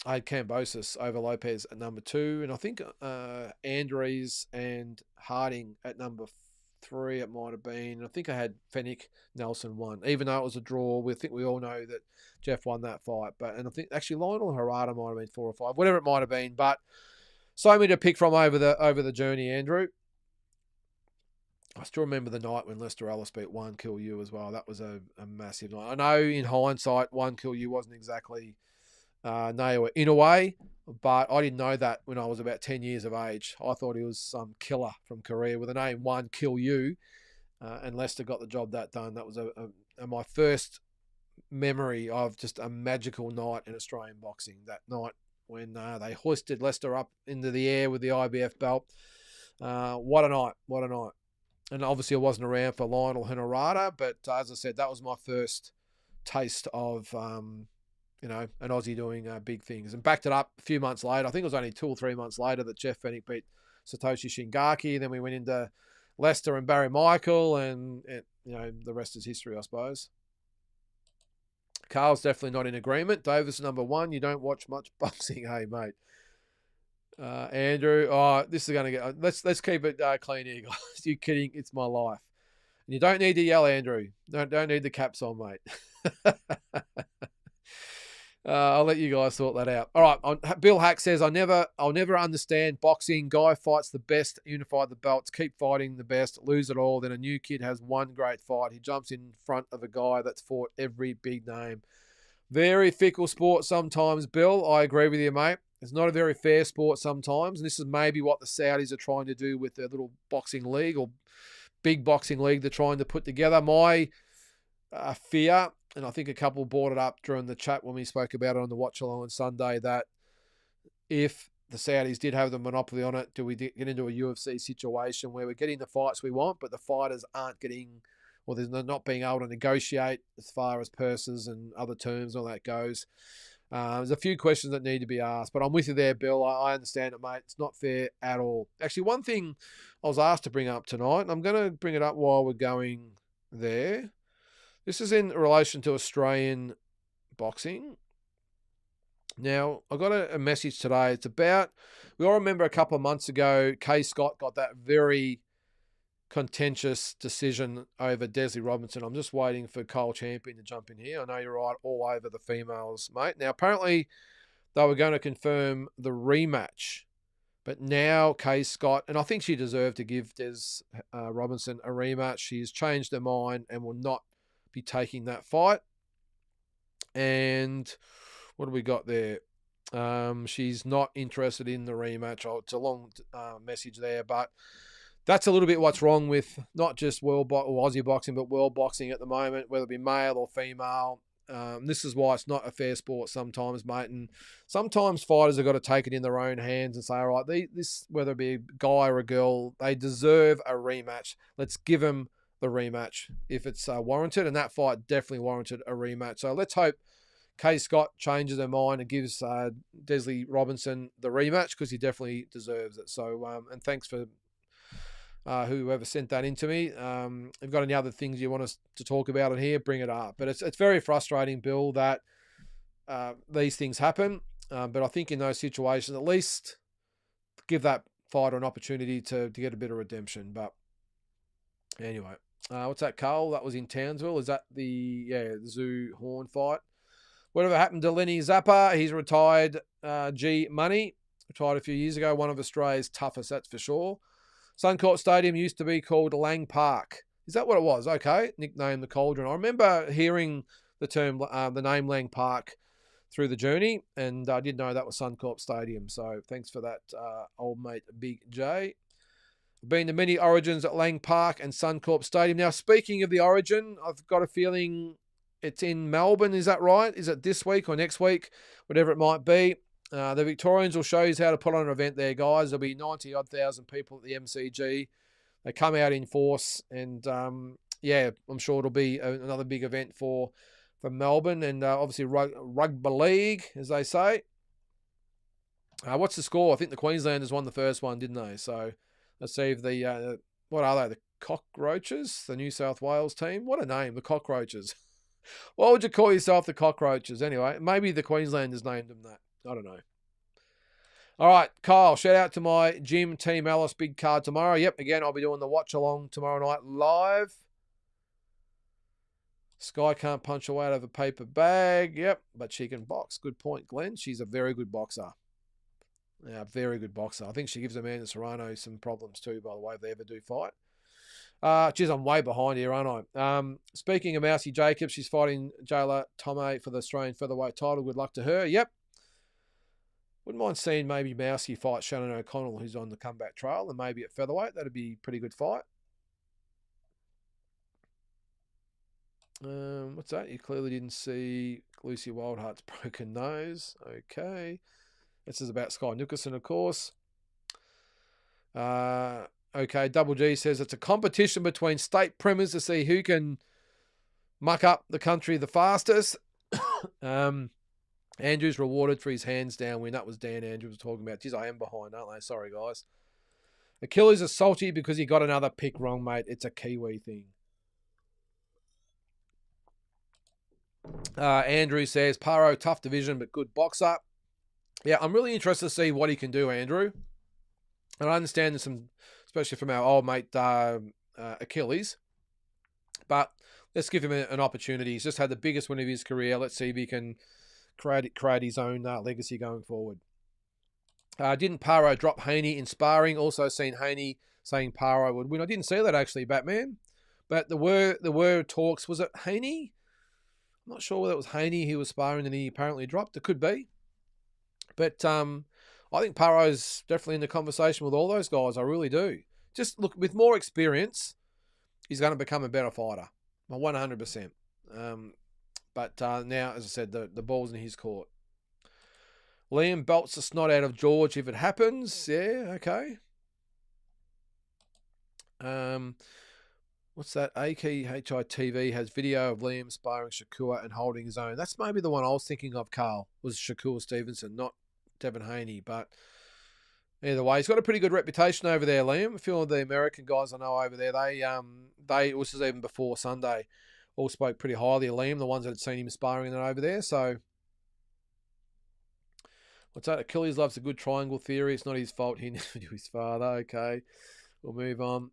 Kambosos over Lopez at number 2, and I think Andres and Harding at number 3 it might have been. I think I had Fennick Nelson 1, even though it was a draw. We think we all know that Jeff won that fight, and I think actually Lionel Harada might have been 4 or 5, whatever it might have been. But so many to pick from over the journey, Andrew. I still remember the night when Lester Ellis beat One Kill You as well. That was a massive night. I know in hindsight, One Kill You wasn't exactly nail in a way, but I didn't know that when I was about 10 years of age. I thought he was some killer from Korea with the name One Kill You, and Lester got the job that done. That was my first memory of just a magical night in Australian boxing. That night when they hoisted Lester up into the air with the IBF belt. What a night! What a night! And obviously I wasn't around for Lionel Harada, but as I said, that was my first taste of an Aussie doing big things, and backed it up a few months later. I think it was only 2 or 3 months later that Jeff Fennick beat Satoshi Shingaki. Then we went into Lester and Barry Michael, and the rest is history, I suppose. Carl's definitely not in agreement. Davis number 1. You don't watch much boxing, hey mate. Andrew, this is going to get. Let's keep it clean here, guys. You kidding? It's my life. And you don't need to yell, Andrew. Don't need the caps on, mate. I'll let you guys sort that out. All right. Bill Hack says, I'll never understand boxing. Guy fights the best, unify the belts, keep fighting the best, lose it all. Then a new kid has one great fight. He jumps in front of a guy that's fought every big name. Very fickle sport sometimes, Bill. I agree with you, mate. It's not a very fair sport sometimes. And this is maybe what the Saudis are trying to do with their little boxing league or big boxing league they're trying to put together. My fear, and I think a couple brought it up during the chat when we spoke about it on the watch along on Sunday, that if the Saudis did have the monopoly on it, do we get into a UFC situation where we're getting the fights we want, but the fighters aren't getting, or they're not being able to negotiate as far as purses and other terms, all that goes. There's a few questions that need to be asked, but I'm with you there, Bill. I understand it, mate. It's not fair at all. Actually, one thing I was asked to bring up tonight, and I'm going to bring it up while we're going there. This is in relation to Australian boxing. Now, I got a message today. It's about, we all remember a couple of months ago, Kay Scott got that very contentious decision over Desley Robinson. I'm just waiting for Cole Champion to jump in here. I know you're right all over the females, mate. Now, apparently, they were going to confirm the rematch. But now Kay Scott, and I think she deserved to give Des Robinson a rematch. She's changed her mind and will not be taking that fight. And what do we got there? She's not interested in the rematch. Oh, it's a long message there, but that's a little bit what's wrong with not just Aussie boxing, but world boxing at the moment, whether it be male or female. This is why it's not a fair sport sometimes, mate. And sometimes fighters have got to take it in their own hands and say, all right, this, whether it be a guy or a girl, they deserve a rematch. Let's give them the rematch if it's warranted, and that fight definitely warranted a rematch. So let's hope Kay Scott changes her mind and gives Desley Robinson the rematch, because he definitely deserves it. So, and thanks for whoever sent that in to me. If you've got any other things you want us to talk about in here, bring it up. But it's very frustrating, Bill, that these things happen. But I think in those situations, at least give that fighter an opportunity to get a bit of redemption. But anyway. What's that, Carl? That was in Townsville. Is that the Zoo Horn fight? Whatever happened to Lenny Zappa? He's retired. G Money retired a few years ago. One of Australia's toughest, that's for sure. Suncorp Stadium used to be called Lang Park. Is that what it was? Okay, nicknamed the Cauldron. I remember hearing the term, the name Lang Park through the journey, and I didn't know that was Suncorp Stadium. So thanks for that, old mate Big J. Been to many Origins at Lang Park and Suncorp Stadium. Now, speaking of the Origin, I've got a feeling it's in Melbourne. Is that right? Is it this week or next week? Whatever it might be. The Victorians will show you how to put on an event there, guys. There'll be 90-odd thousand people at the MCG. They come out in force, and I'm sure it'll be another big event for Melbourne, and obviously rugby league, as they say. What's the score? I think the Queenslanders won the first one, didn't they? So let's see if the what are they? The Cockroaches, the New South Wales team. What a name, the Cockroaches. Why would you call yourself the Cockroaches? Anyway, maybe the Queenslanders named them that. I don't know. All right, Kyle, shout out to my gym, Team Alice, big card tomorrow. Yep, again, I'll be doing the watch along tomorrow night live. Sky can't punch away out of a paper bag. Yep, but she can box. Good point, Glenn. She's a very good boxer. Yeah, very good boxer. I think she gives Amanda Serrano some problems too, by the way, if they ever do fight. Geez, I'm way behind here, aren't I? Speaking of Mousy Jacobs, she's fighting Jayla Tomei for the Australian featherweight title. Good luck to her. Yep. Wouldn't mind seeing maybe Mousy fight Shannon O'Connell, who's on the comeback trail, and maybe at featherweight. That'd be a pretty good fight. What's that? You clearly didn't see Lucy Wildheart's broken nose. Okay. This is about Sky Nicholson, of course. Okay, Double G says it's a competition between state premiers to see who can muck up the country the fastest. Andrew's rewarded for his hands down win. That was Dan Andrews talking about. Geez, I am behind, aren't they? Sorry, guys. Achilles is salty because he got another pick wrong, mate. It's a Kiwi thing. Andrew says, Paro, tough division, but good boxer. Yeah, I'm really interested to see what he can do, Andrew. And I understand there's some, especially from our old mate Achilles. But let's give him an opportunity. He's just had the biggest win of his career. Let's see if he can create his own legacy going forward. Didn't Paro drop Haney in sparring? Also seen Haney saying Paro would win. I didn't see that actually, Batman. But there were talks. Was it Haney? I'm not sure whether it was Haney he was sparring and he apparently dropped. It could be. But I think Paro's definitely in the conversation with all those guys. I really do. Just look, with more experience, he's going to become a better fighter. 100%. But now, as I said, the ball's in his court. Liam belts the snot out of George if it happens. Yeah, okay. What's that? AKHI has video of Liam sparring Shakur and holding his own. That's maybe the one I was thinking of, Carl, was Shakur Stevenson, not Devin Haney. But either way, he's got a pretty good reputation over there, Liam. A few of the American guys I know over there, they this was even before Sunday, all spoke pretty highly of Liam, the ones that had seen him sparring over there. So, what's that? Achilles loves a good triangle theory. It's not his fault. He never knew his father. Okay, we'll move on.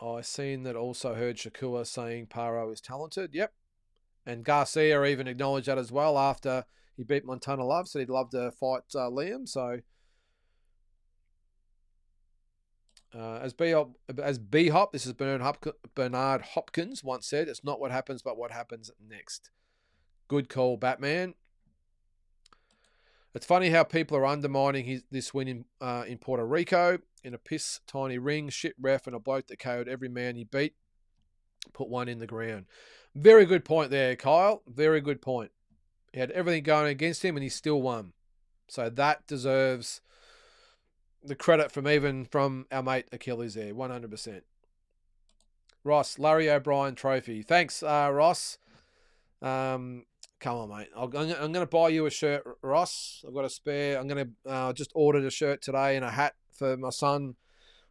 I seen that also heard Shakur saying Paro is talented. Yep. And Garcia even acknowledged that as well after he beat Montana Love. Said he'd love to fight Liam. So, as B-Hop, this is Bernard Hopkins once said, it's not what happens, but what happens next. Good call, Batman. It's funny how people are undermining this win in Puerto Rico in a piss tiny ring, shit ref, and a bloke that KO'd every man he beat. Put one in the ground. Very good point there, Kyle. Very good point. He had everything going against him and he still won. So that deserves the credit from our mate Achilles there, 100%. Ross, Larry O'Brien trophy. Thanks, Ross. Come on, mate. I'm going to buy you a shirt, Ross. I've got a spare. I'm going to just ordered a shirt today and a hat for my son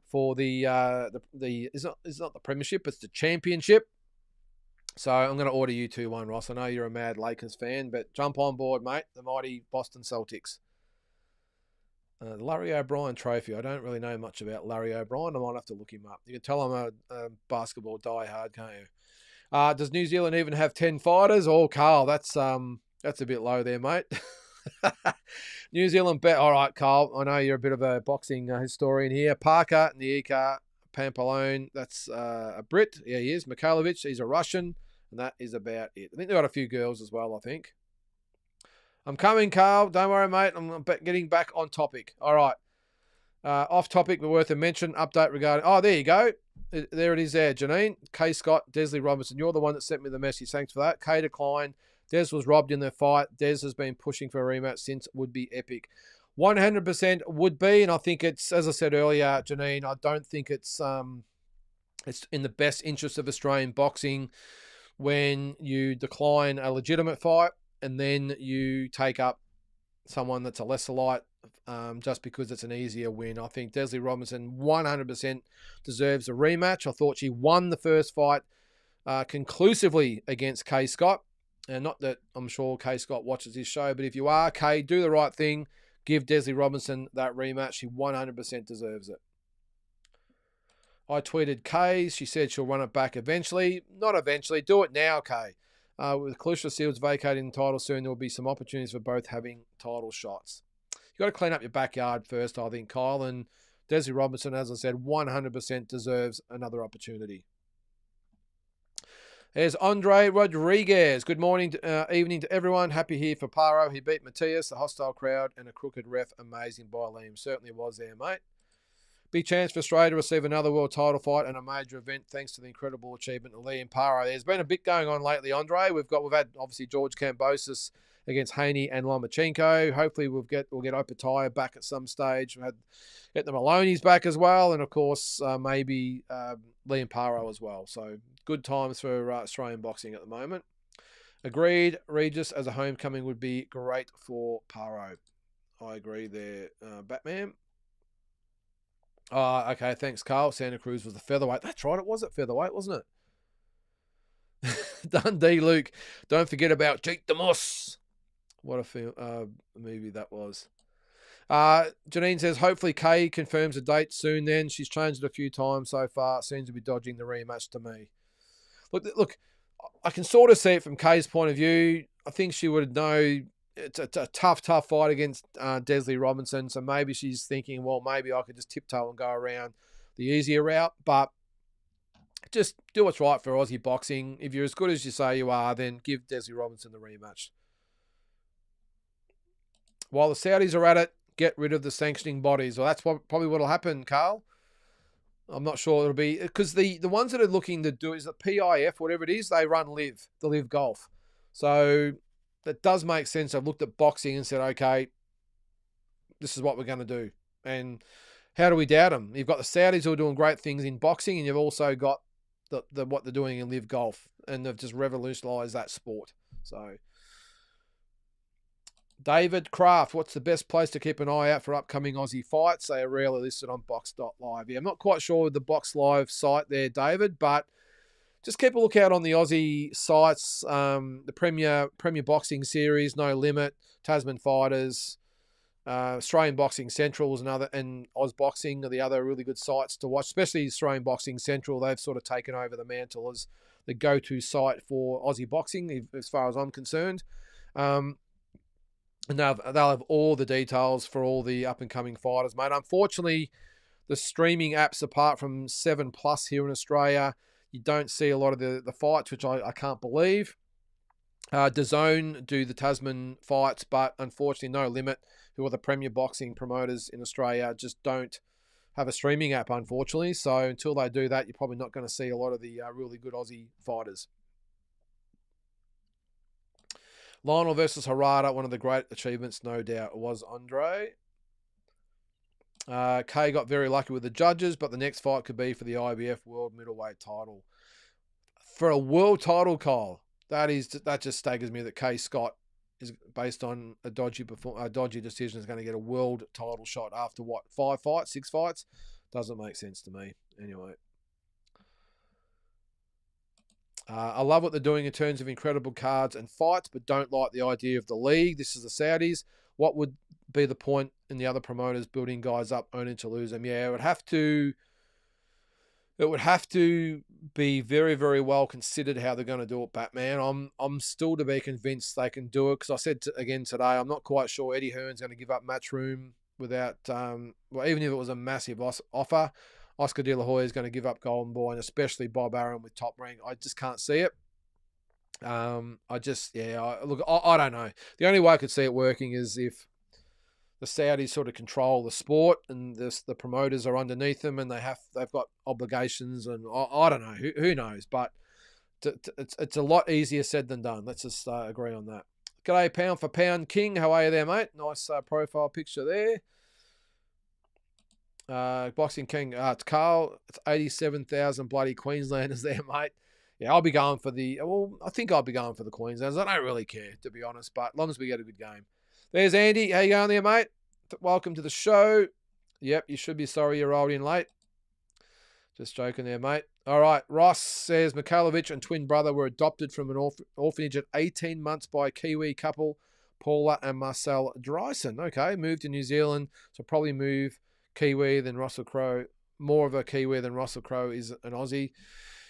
for the it's not the premiership, it's the championship. So I'm going to order you two one, Ross. I know you're a mad Lakers fan, but jump on board, mate. The mighty Boston Celtics. Larry O'Brien trophy. I don't really know much about Larry O'Brien. I might have to look him up. You can tell I'm a basketball diehard, can't you? Does New Zealand even have 10 fighters? Oh, Carl, that's a bit low there, mate. New Zealand bet. All right, Carl. I know you're a bit of a boxing historian here. Parker, Niika, Pampalone. That's a Brit. Yeah, he is. Mikhailovich, he's a Russian. And that is about it. I think they've got a few girls as well, I think. I'm coming, Carl. Don't worry, mate. I'm getting back on topic. All right. Off topic, but worth a mention. Update regarding... Oh, there you go. There it is there, Janine. Kay Scott, Desley Robinson. You're the one that sent me the message. Thanks for that. Kay declined. Des was robbed in the fight. Des has been pushing for a rematch since. Would be epic. 100% would be, and I think it's, as I said earlier, Janine, I don't think it's in the best interest of Australian boxing when you decline a legitimate fight and then you take up someone that's a lesser light just because it's an easier win. I think Desley Robinson 100% deserves a rematch. I thought she won the first fight conclusively against Kay Scott. And not that I'm sure Kay Scott watches this show, but if you are, Kay, do the right thing. Give Desley Robinson that rematch. She 100% deserves it. I tweeted Kay. She said she'll run it back eventually. Not eventually. Do it now, Kay. With Clarissa Shields vacating the title soon, there will be some opportunities for both having title shots. You've got to clean up your backyard first, I think, Kyle. And Desley Robinson, as I said, 100% deserves another opportunity. There's Andre Rodriguez. Good morning, evening to everyone. Happy here for Paro. He beat Matthias, the hostile crowd, and a crooked ref. Amazing by Liam. Certainly was there, mate. Big chance for Australia to receive another world title fight and a major event thanks to the incredible achievement of Liam Paro. There's been a bit going on lately, Andre. We've had obviously George Kambosos against Haney and Lomachenko. Hopefully we'll get Opetaia back at some stage. We'll get the Maloney's back as well, and of course maybe Liam Paro as well. So good times for Australian boxing at the moment. Agreed. Regis as a homecoming would be great for Paro. I agree there, Batman. Okay, thanks, Carl. Santa Cruz was the featherweight. That's right, it was at featherweight, wasn't it? Dundee Luke. Don't forget about Jake the Moss. What a film, movie that was. Janine says, hopefully Kay confirms a date soon then. She's changed it a few times so far. Seems to be dodging the rematch to me. Look, I can sort of see it from Kay's point of view. I think she would know it's a tough fight against Desley Robinson. So maybe she's thinking, well, maybe I could just tiptoe and go around the easier route. But just do what's right for Aussie boxing. If you're as good as you say you are, then give Desley Robinson the rematch. While the Saudis are at it, get rid of the sanctioning bodies. Well, that's probably what will happen, Carl. I'm not sure it'll be, because the ones that are looking to do is the PIF, whatever it is, they run the Live Golf. So that does make sense. I've looked at boxing and said, okay, this is what we're going to do. And how do we doubt them? You've got the Saudis who are doing great things in boxing, and you've also got the what they're doing in Live Golf, and they've just revolutionised that sport. So David Kraft, what's the best place to keep an eye out for upcoming Aussie fights? They are rarely listed on Box.live. Yeah, I'm not quite sure with the Box Live site there, David, but just keep a lookout on the Aussie sites. The Premier Boxing Series, No Limit, Tasman Fighters, Australian Boxing Central is another, and Oz Boxing are the other really good sites to watch, especially Australian Boxing Central. They've sort of taken over the mantle as the go-to site for Aussie boxing, as far as I'm concerned. And they'll have all the details for all the up-and-coming fighters, mate. Unfortunately, the streaming apps, apart from 7 Plus here in Australia, you don't see a lot of the fights, which I can't believe. DAZN do the Tasman fights, but unfortunately No Limit, who are the premier boxing promoters in Australia, just don't have a streaming app, unfortunately. So until they do that, you're probably not going to see a lot of the really good Aussie fighters. Lionel versus Harada, one of the great achievements, no doubt, was Andre. Kay got very lucky with the judges, but the next fight could be for the IBF World Middleweight title. For a world title, Kyle, that just staggers me that Kay Scott is based on a dodgy decision is going to get a world title shot after what, 6 fights? Doesn't make sense to me. Anyway. I love what they're doing in terms of incredible cards and fights, but don't like the idea of the league. This is the Saudis. What would be the point in the other promoters building guys up only to lose them? Yeah, it would have to be very, very well considered how they're going to do it, Batman. I'm still to be convinced they can do it, because I said again today, I'm not quite sure Eddie Hearn's going to give up Matchroom without, even if it was a massive offer. Oscar De La Hoya is going to give up Golden Boy, and especially Bob Arum with Top Rank. I just can't see it. I don't know. The only way I could see it working is if the Saudis sort of control the sport and the promoters are underneath them, and they've got obligations, and I don't know. Who knows? But it's a lot easier said than done. Let's just agree on that. G'day, Pound for Pound King. How are you there, mate? Nice profile picture there. Boxing King, it's Carl. It's 87,000 bloody Queenslanders there, mate. Yeah, I think I'll be going for the Queenslanders. I don't really care, to be honest, but as long as we get a good game. There's Andy. How you going there, mate? Welcome to the show. Yep, you should be sorry you're rolled in late. Just joking there, mate. All right, Ross says Mikhailovich and twin brother were adopted from an orphanage at 18 months by a Kiwi couple, Paula and Marcel Dryson. Okay, moved to New Zealand, so probably move Kiwi than Russell Crowe. More of a Kiwi than Russell Crowe is an Aussie.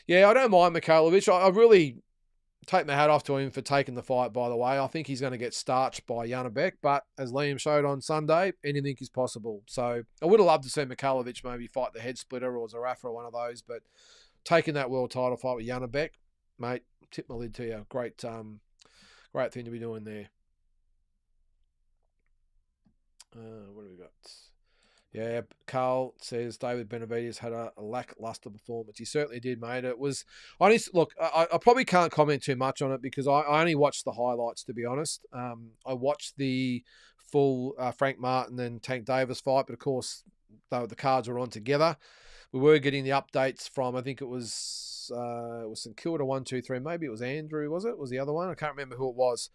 Yeah, I don't mind Mikhailovich. I really take my hat off to him for taking the fight, by the way. I think he's going to get starched by Janabek, but as Liam showed on Sunday, anything is possible. So I would have loved to see Mikhailovich maybe fight the head splitter or Zarafa or one of those, but taking that world title fight with Janabek, mate, tip my lid to you. Great thing to be doing there. What do we got? Yeah, Carl says David Benavides had a lackluster performance. He certainly did, mate. It was I probably can't comment too much on it because I only watched the highlights, to be honest. I watched the full Frank Martin and Tank Davis fight, but of course the cards were on together. We were getting the updates from, I think it was St Kilda 1, 2, 3. Maybe it was Andrew, was it? Was the other one? I can't remember who it was,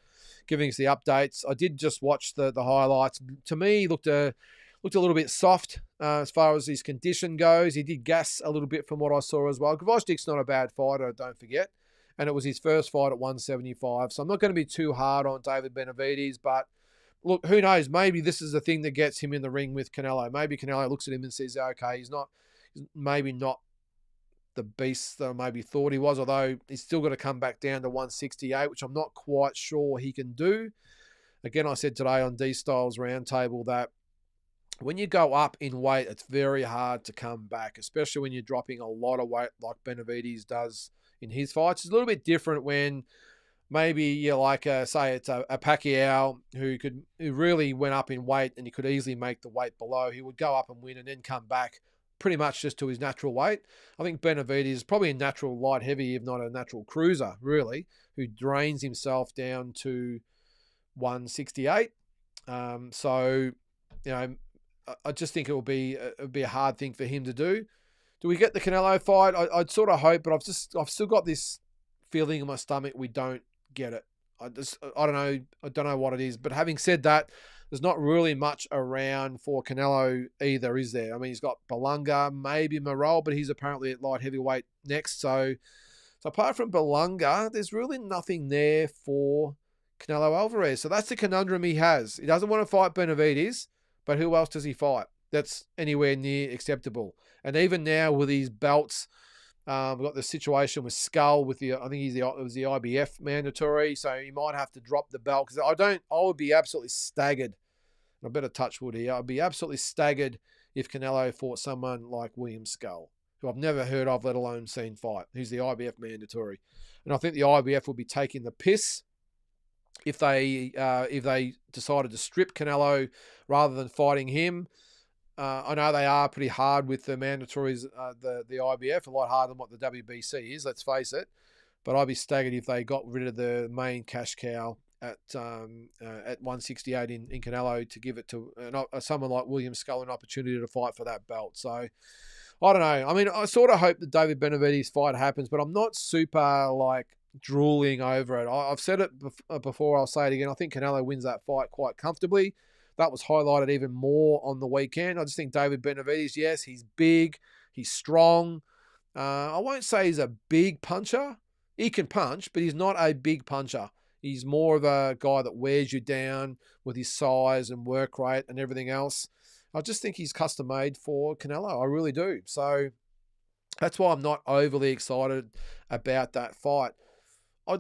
giving us the updates. I did just watch the highlights. To me, looked a little bit soft as far as his condition goes. He did gas a little bit from what I saw as well. Gvozdyak's not a bad fighter, don't forget. And it was his first fight at 175. So I'm not going to be too hard on David Benavides. But look, who knows? Maybe this is the thing that gets him in the ring with Canelo. Maybe Canelo looks at him and says, okay, he's maybe not the beast that I maybe thought he was, although he's still got to come back down to 168, which I'm not quite sure he can do. Again, I said today on D-Styles Roundtable that when you go up in weight, it's very hard to come back, especially when you're dropping a lot of weight like Benavidez does in his fights. It's a little bit different when maybe you're like, say it's a Pacquiao who really went up in weight and he could easily make the weight below. He would go up and win and then come back pretty much just to his natural weight. I think Benavidez is probably a natural light heavy, if not a natural cruiser, really, who drains himself down to 168. So, you know, I just think it would be a hard thing for him to do. Do we get the Canelo fight? I'd sort of hope, but I've still got this feeling in my stomach we don't get it. I don't know. I don't know what it is. But having said that, there's not really much around for Canelo either, is there? I mean, he's got Belunga, maybe Morel, but he's apparently at light heavyweight next. So apart from Belunga, there's really nothing there for Canelo Alvarez. So that's the conundrum he has. He doesn't want to fight Benavidez, but who else does he fight that's anywhere near acceptable? And even now with these belts, we've got the situation with Skull with it was the IBF mandatory, so he might have to drop the belt because I would be absolutely staggered. I better touch wood here. I'd be absolutely staggered if Canelo fought someone like William Skull, who I've never heard of, let alone seen fight, who's the IBF mandatory. And I think the IBF would be taking the piss if they decided to strip Canelo rather than fighting him. I know they are pretty hard with the mandatories, the IBF, a lot harder than what the WBC is, let's face it. But I'd be staggered if they got rid of the main cash cow at 168 in Canelo to give it to someone like William Skull an opportunity to fight for that belt. So I don't know. I mean, I sort of hope the David Benavidez fight happens, but I'm not super drooling over it. I've said it before, I'll say it again. I think Canelo wins that fight quite comfortably. That was highlighted even more on the weekend. I just think David Benavidez, yes, he's big, he's strong. I won't say he's a big puncher. He can punch, but he's not a big puncher. He's more of a guy that wears you down with his size and work rate and everything else. I just think he's custom made for Canelo. I really do. So that's why I'm not overly excited about that fight. I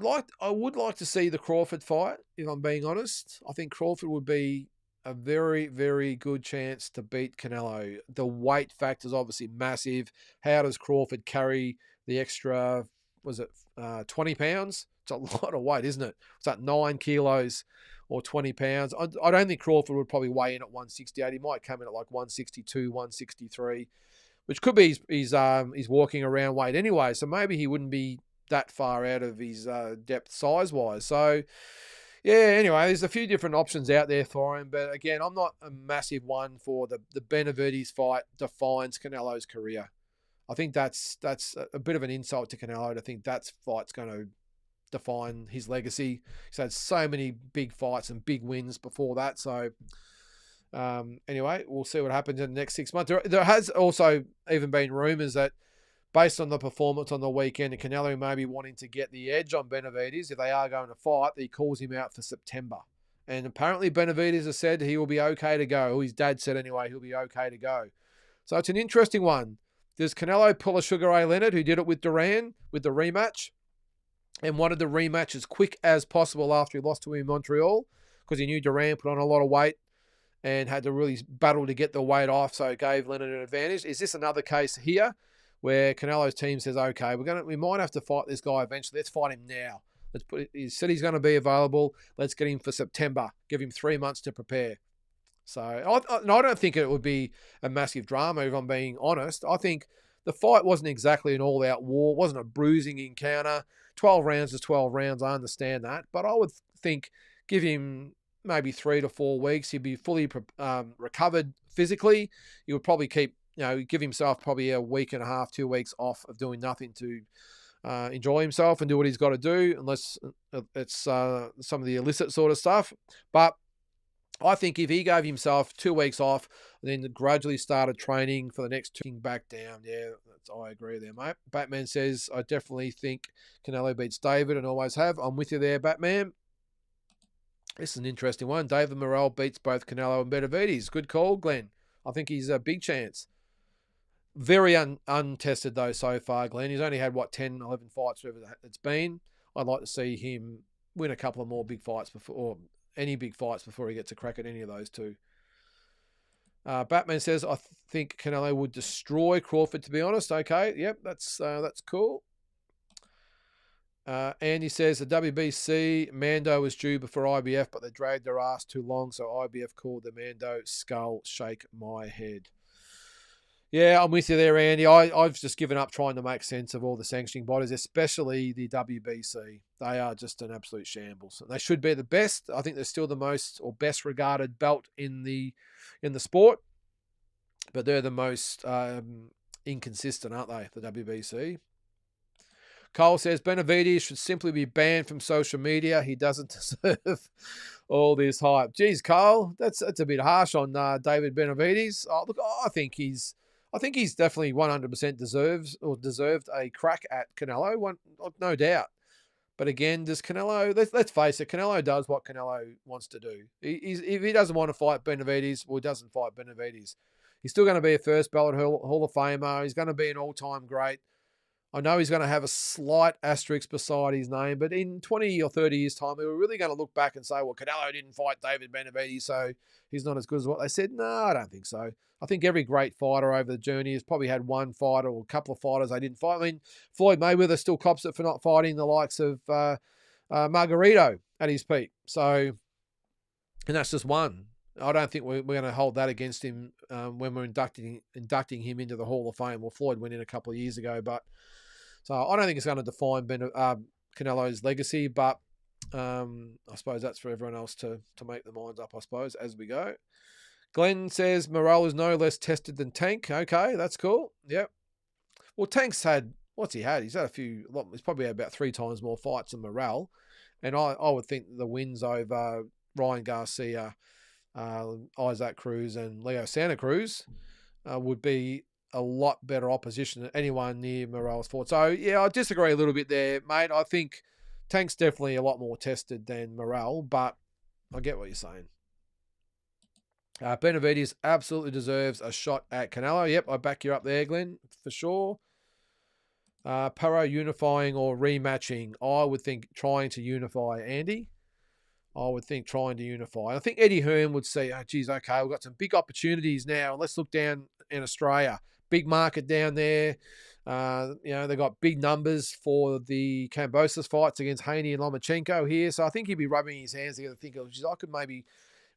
would like to see the Crawford fight, if I'm being honest. I think Crawford would be a very, very good chance to beat Canelo. The weight factor is obviously massive. How does Crawford carry the extra, 20 pounds? It's a lot of weight, isn't it? It's like 9 kilos or 20 pounds. I don't think Crawford would probably weigh in at 168. He might come in at 162, 163, which could be his walking around weight anyway. So maybe he wouldn't be that far out of his depth size-wise. So, yeah, anyway, there's a few different options out there for him. But again, I'm not a massive one for the Benavidez fight defines Canelo's career. I think that's a bit of an insult to Canelo to think that fight's going to define his legacy. He's had so many big fights and big wins before that. So, anyway, we'll see what happens in the next 6 months. There has also even been rumours that based on the performance on the weekend, Canelo may be wanting to get the edge on Benavidez if they are going to fight. He calls him out for September. And apparently Benavidez has said he will be okay to go. His dad said anyway, he'll be okay to go. So it's an interesting one. Does Canelo pull a Sugar Ray Leonard, who did it with Duran, with the rematch, and wanted the rematch as quick as possible after he lost to him in Montreal, because he knew Duran put on a lot of weight and had to really battle to get the weight off, so it gave Leonard an advantage. Is this another case here where Canelo's team says, okay, we might have to fight this guy eventually. Let's fight him now. He said he's going to be available. Let's get him for September. Give him 3 months to prepare. So I don't think it would be a massive drama, if I'm being honest. I think the fight wasn't exactly an all-out war. It wasn't a bruising encounter. 12 rounds is 12 rounds. I understand that. But I would think give him maybe 3 to 4 weeks. He'd be fully recovered physically. He would probably give himself probably a week and a half, 2 weeks off of doing nothing to enjoy himself and do what he's got to do, unless it's some of the illicit sort of stuff. But I think if he gave himself 2 weeks off and then gradually started training for the next 2, back down, I agree there, mate. Batman says, I definitely think Canelo beats David and always have. I'm with you there, Batman. This is an interesting one. David Morrell beats both Canelo and Benavidez. Good call, Glenn. I think he's a big chance. Very untested, though, so far, Glenn. He's only had, 10, 11 fights, whatever it's been. I'd like to see him win a couple of more big fights before, or any big fights before he gets a crack at any of those two. Batman says, I think Canelo would destroy Crawford, to be honest. Okay, yep, that's cool. Andy says, the WBC, Mando was due before IBF, but they dragged their ass too long, so IBF called the Mando skull shake my head. Yeah, I'm with you there, Andy. I've just given up trying to make sense of all the sanctioning bodies, especially the WBC. They are just an absolute shambles. They should be the best. I think they're still the most or best regarded belt in the sport, but they're the most inconsistent, aren't they, the WBC? Cole says Benavides should simply be banned from social media. He doesn't deserve all this hype. Geez, Cole, that's a bit harsh on David Benavides. Oh, look, I think he's definitely 100% deserved a crack at Canelo, no doubt. But again, does Canelo? Let's face it, Canelo does what Canelo wants to do. If he doesn't want to fight Benavides, well, he doesn't fight Benavides. He's still going to be a first ballot Hall of Famer. He's going to be an all-time great. I know he's going to have a slight asterisk beside his name, but in 20 or 30 years' time, we're really going to look back and say, well, Canelo didn't fight David Benavides, so he's not as good as what they said. No, I don't think so. I think every great fighter over the journey has probably had one fighter or a couple of fighters they didn't fight. I mean, Floyd Mayweather still cops it for not fighting the likes of Margarito at his peak. So, and that's just one. I don't think we're going to hold that against him when we're inducting him into the Hall of Fame. Well, Floyd went in a couple of years ago, but so I don't think it's going to define Canelo's legacy. But I suppose that's for everyone else to make their minds up, I suppose, as we go. Glenn says Morrell is no less tested than Tank. Okay, that's cool. Yep. Well, Tank's had, what's he had? He's had he's probably had about 3 times more fights than Morrell. And I would think the wins over Ryan Garcia, Isaac Cruz and Leo Santa Cruz would be a lot better opposition than anyone near Morrell's fought. So, yeah, I disagree a little bit there, mate. I think Tank's definitely a lot more tested than Morrell, but I get what you're saying. Benavides absolutely deserves a shot at Canelo. Yep, I back you up there, Glenn, for sure. Paro unifying or rematching. I would think trying to unify, Andy. I would think trying to unify. I think Eddie Hearn would say, oh, geez, okay, we've got some big opportunities now. Let's look down in Australia. Big market down there. They've got big numbers for the Kambosos fights against Haney and Lomachenko here. So I think he'd be rubbing his hands together thinking, geez, I could maybe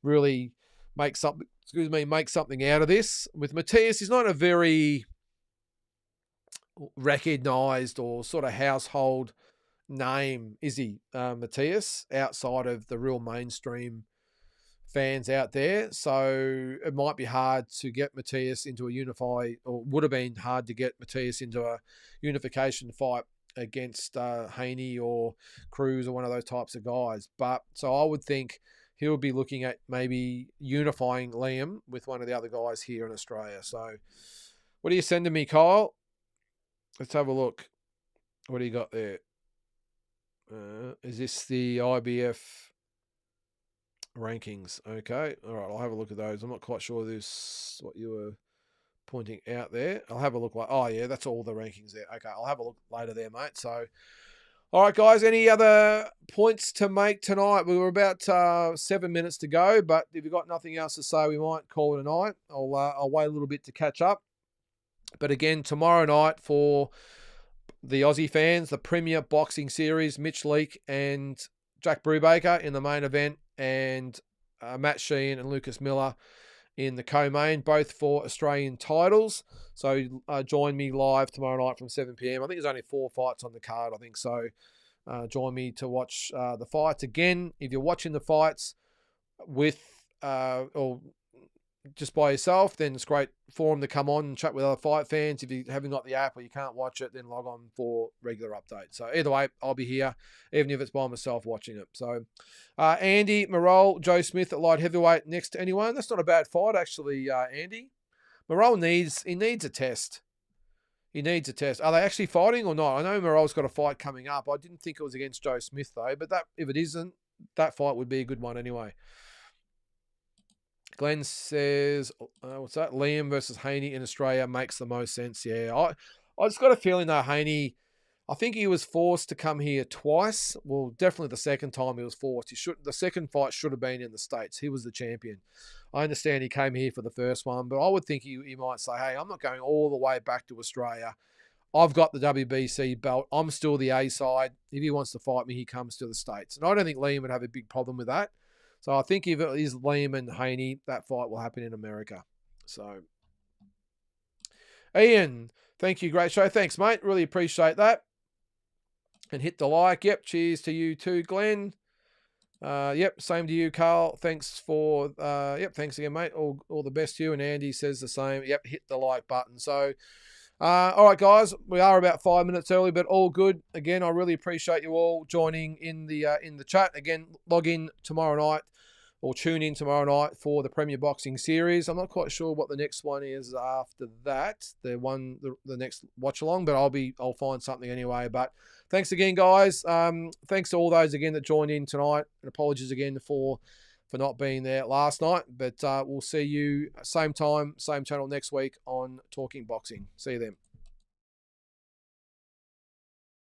really make something out of this. With Matthias, he's not a very recognised or sort of household name, is he, Matthias, outside of the real mainstream fans out there. So it might be hard to get Matthias into or would have been hard to get Matthias into a unification fight against Haney or Cruz or one of those types of guys. But so I would think he'll be looking at maybe unifying Liam with one of the other guys here in Australia. So what are you sending me, Kyle? Let's have a look. What do you got there? Is this the IBF rankings? Okay. All right. I'll have a look at those. I'm not quite sure this what you were pointing out there. I'll have a look. Oh, yeah, that's all the rankings there. Okay. I'll have a look later there, mate. So, all right, guys, any other points to make tonight? We were about 7 minutes to go, but if you've got nothing else to say, we might call it a night. I'll wait a little bit to catch up. But again, tomorrow night for the Aussie fans, the Premier Boxing Series, Mitch Leake and Jack Brubaker in the main event, and Matt Sheehan and Lucas Miller in the co-main, both for Australian titles. So join me live tomorrow night from 7 p.m. I think there's only 4 fights on the card, I think. So join me to watch the fights. Again, if you're watching the fights with or just by yourself, then it's great forum to come on and chat with other fight fans. If you haven't got the app or you can't watch it, then log on for regular updates. So either way, I'll be here, even if it's by myself watching it. So Andy, Morrell, Joe Smith at light heavyweight next to anyone. That's not a bad fight, actually, Andy. Morrell needs a test. He needs a test. Are they actually fighting or not? I know Morrell's got a fight coming up. I didn't think it was against Joe Smith, though. But if it isn't, that fight would be a good one anyway. Glenn says, what's that? Liam versus Haney in Australia makes the most sense. Yeah, I just got a feeling though Haney, I think he was forced to come here twice. Well, definitely the second time he was forced. The second fight should have been in the States. He was the champion. I understand he came here for the first one, but I would think he might say, hey, I'm not going all the way back to Australia. I've got the WBC belt. I'm still the A side. If he wants to fight me, he comes to the States. And I don't think Liam would have a big problem with that. So I think if it is Liam and Haney, that fight will happen in America. So, Ian, thank you. Great show. Thanks, mate. Really appreciate that. And hit the like. Yep. Cheers to you too, Glenn. Yep. Same to you, Carl. Thanks for, thanks again, mate. All the best to you. And Andy says the same. Yep. Hit the like button. So, all right, guys, we are about 5 minutes early, but all good. Again, I really appreciate you all joining in the chat. Again, log in tomorrow night or tune in tomorrow night for the Premier Boxing Series. I'm not quite sure what the next one is after that, the next watch along, but I'll find something anyway. But thanks again, guys. Thanks to all those again that joined in tonight, and apologies again for not being there last night. But we'll see you same time, same channel next week on Talking Boxing. See you then.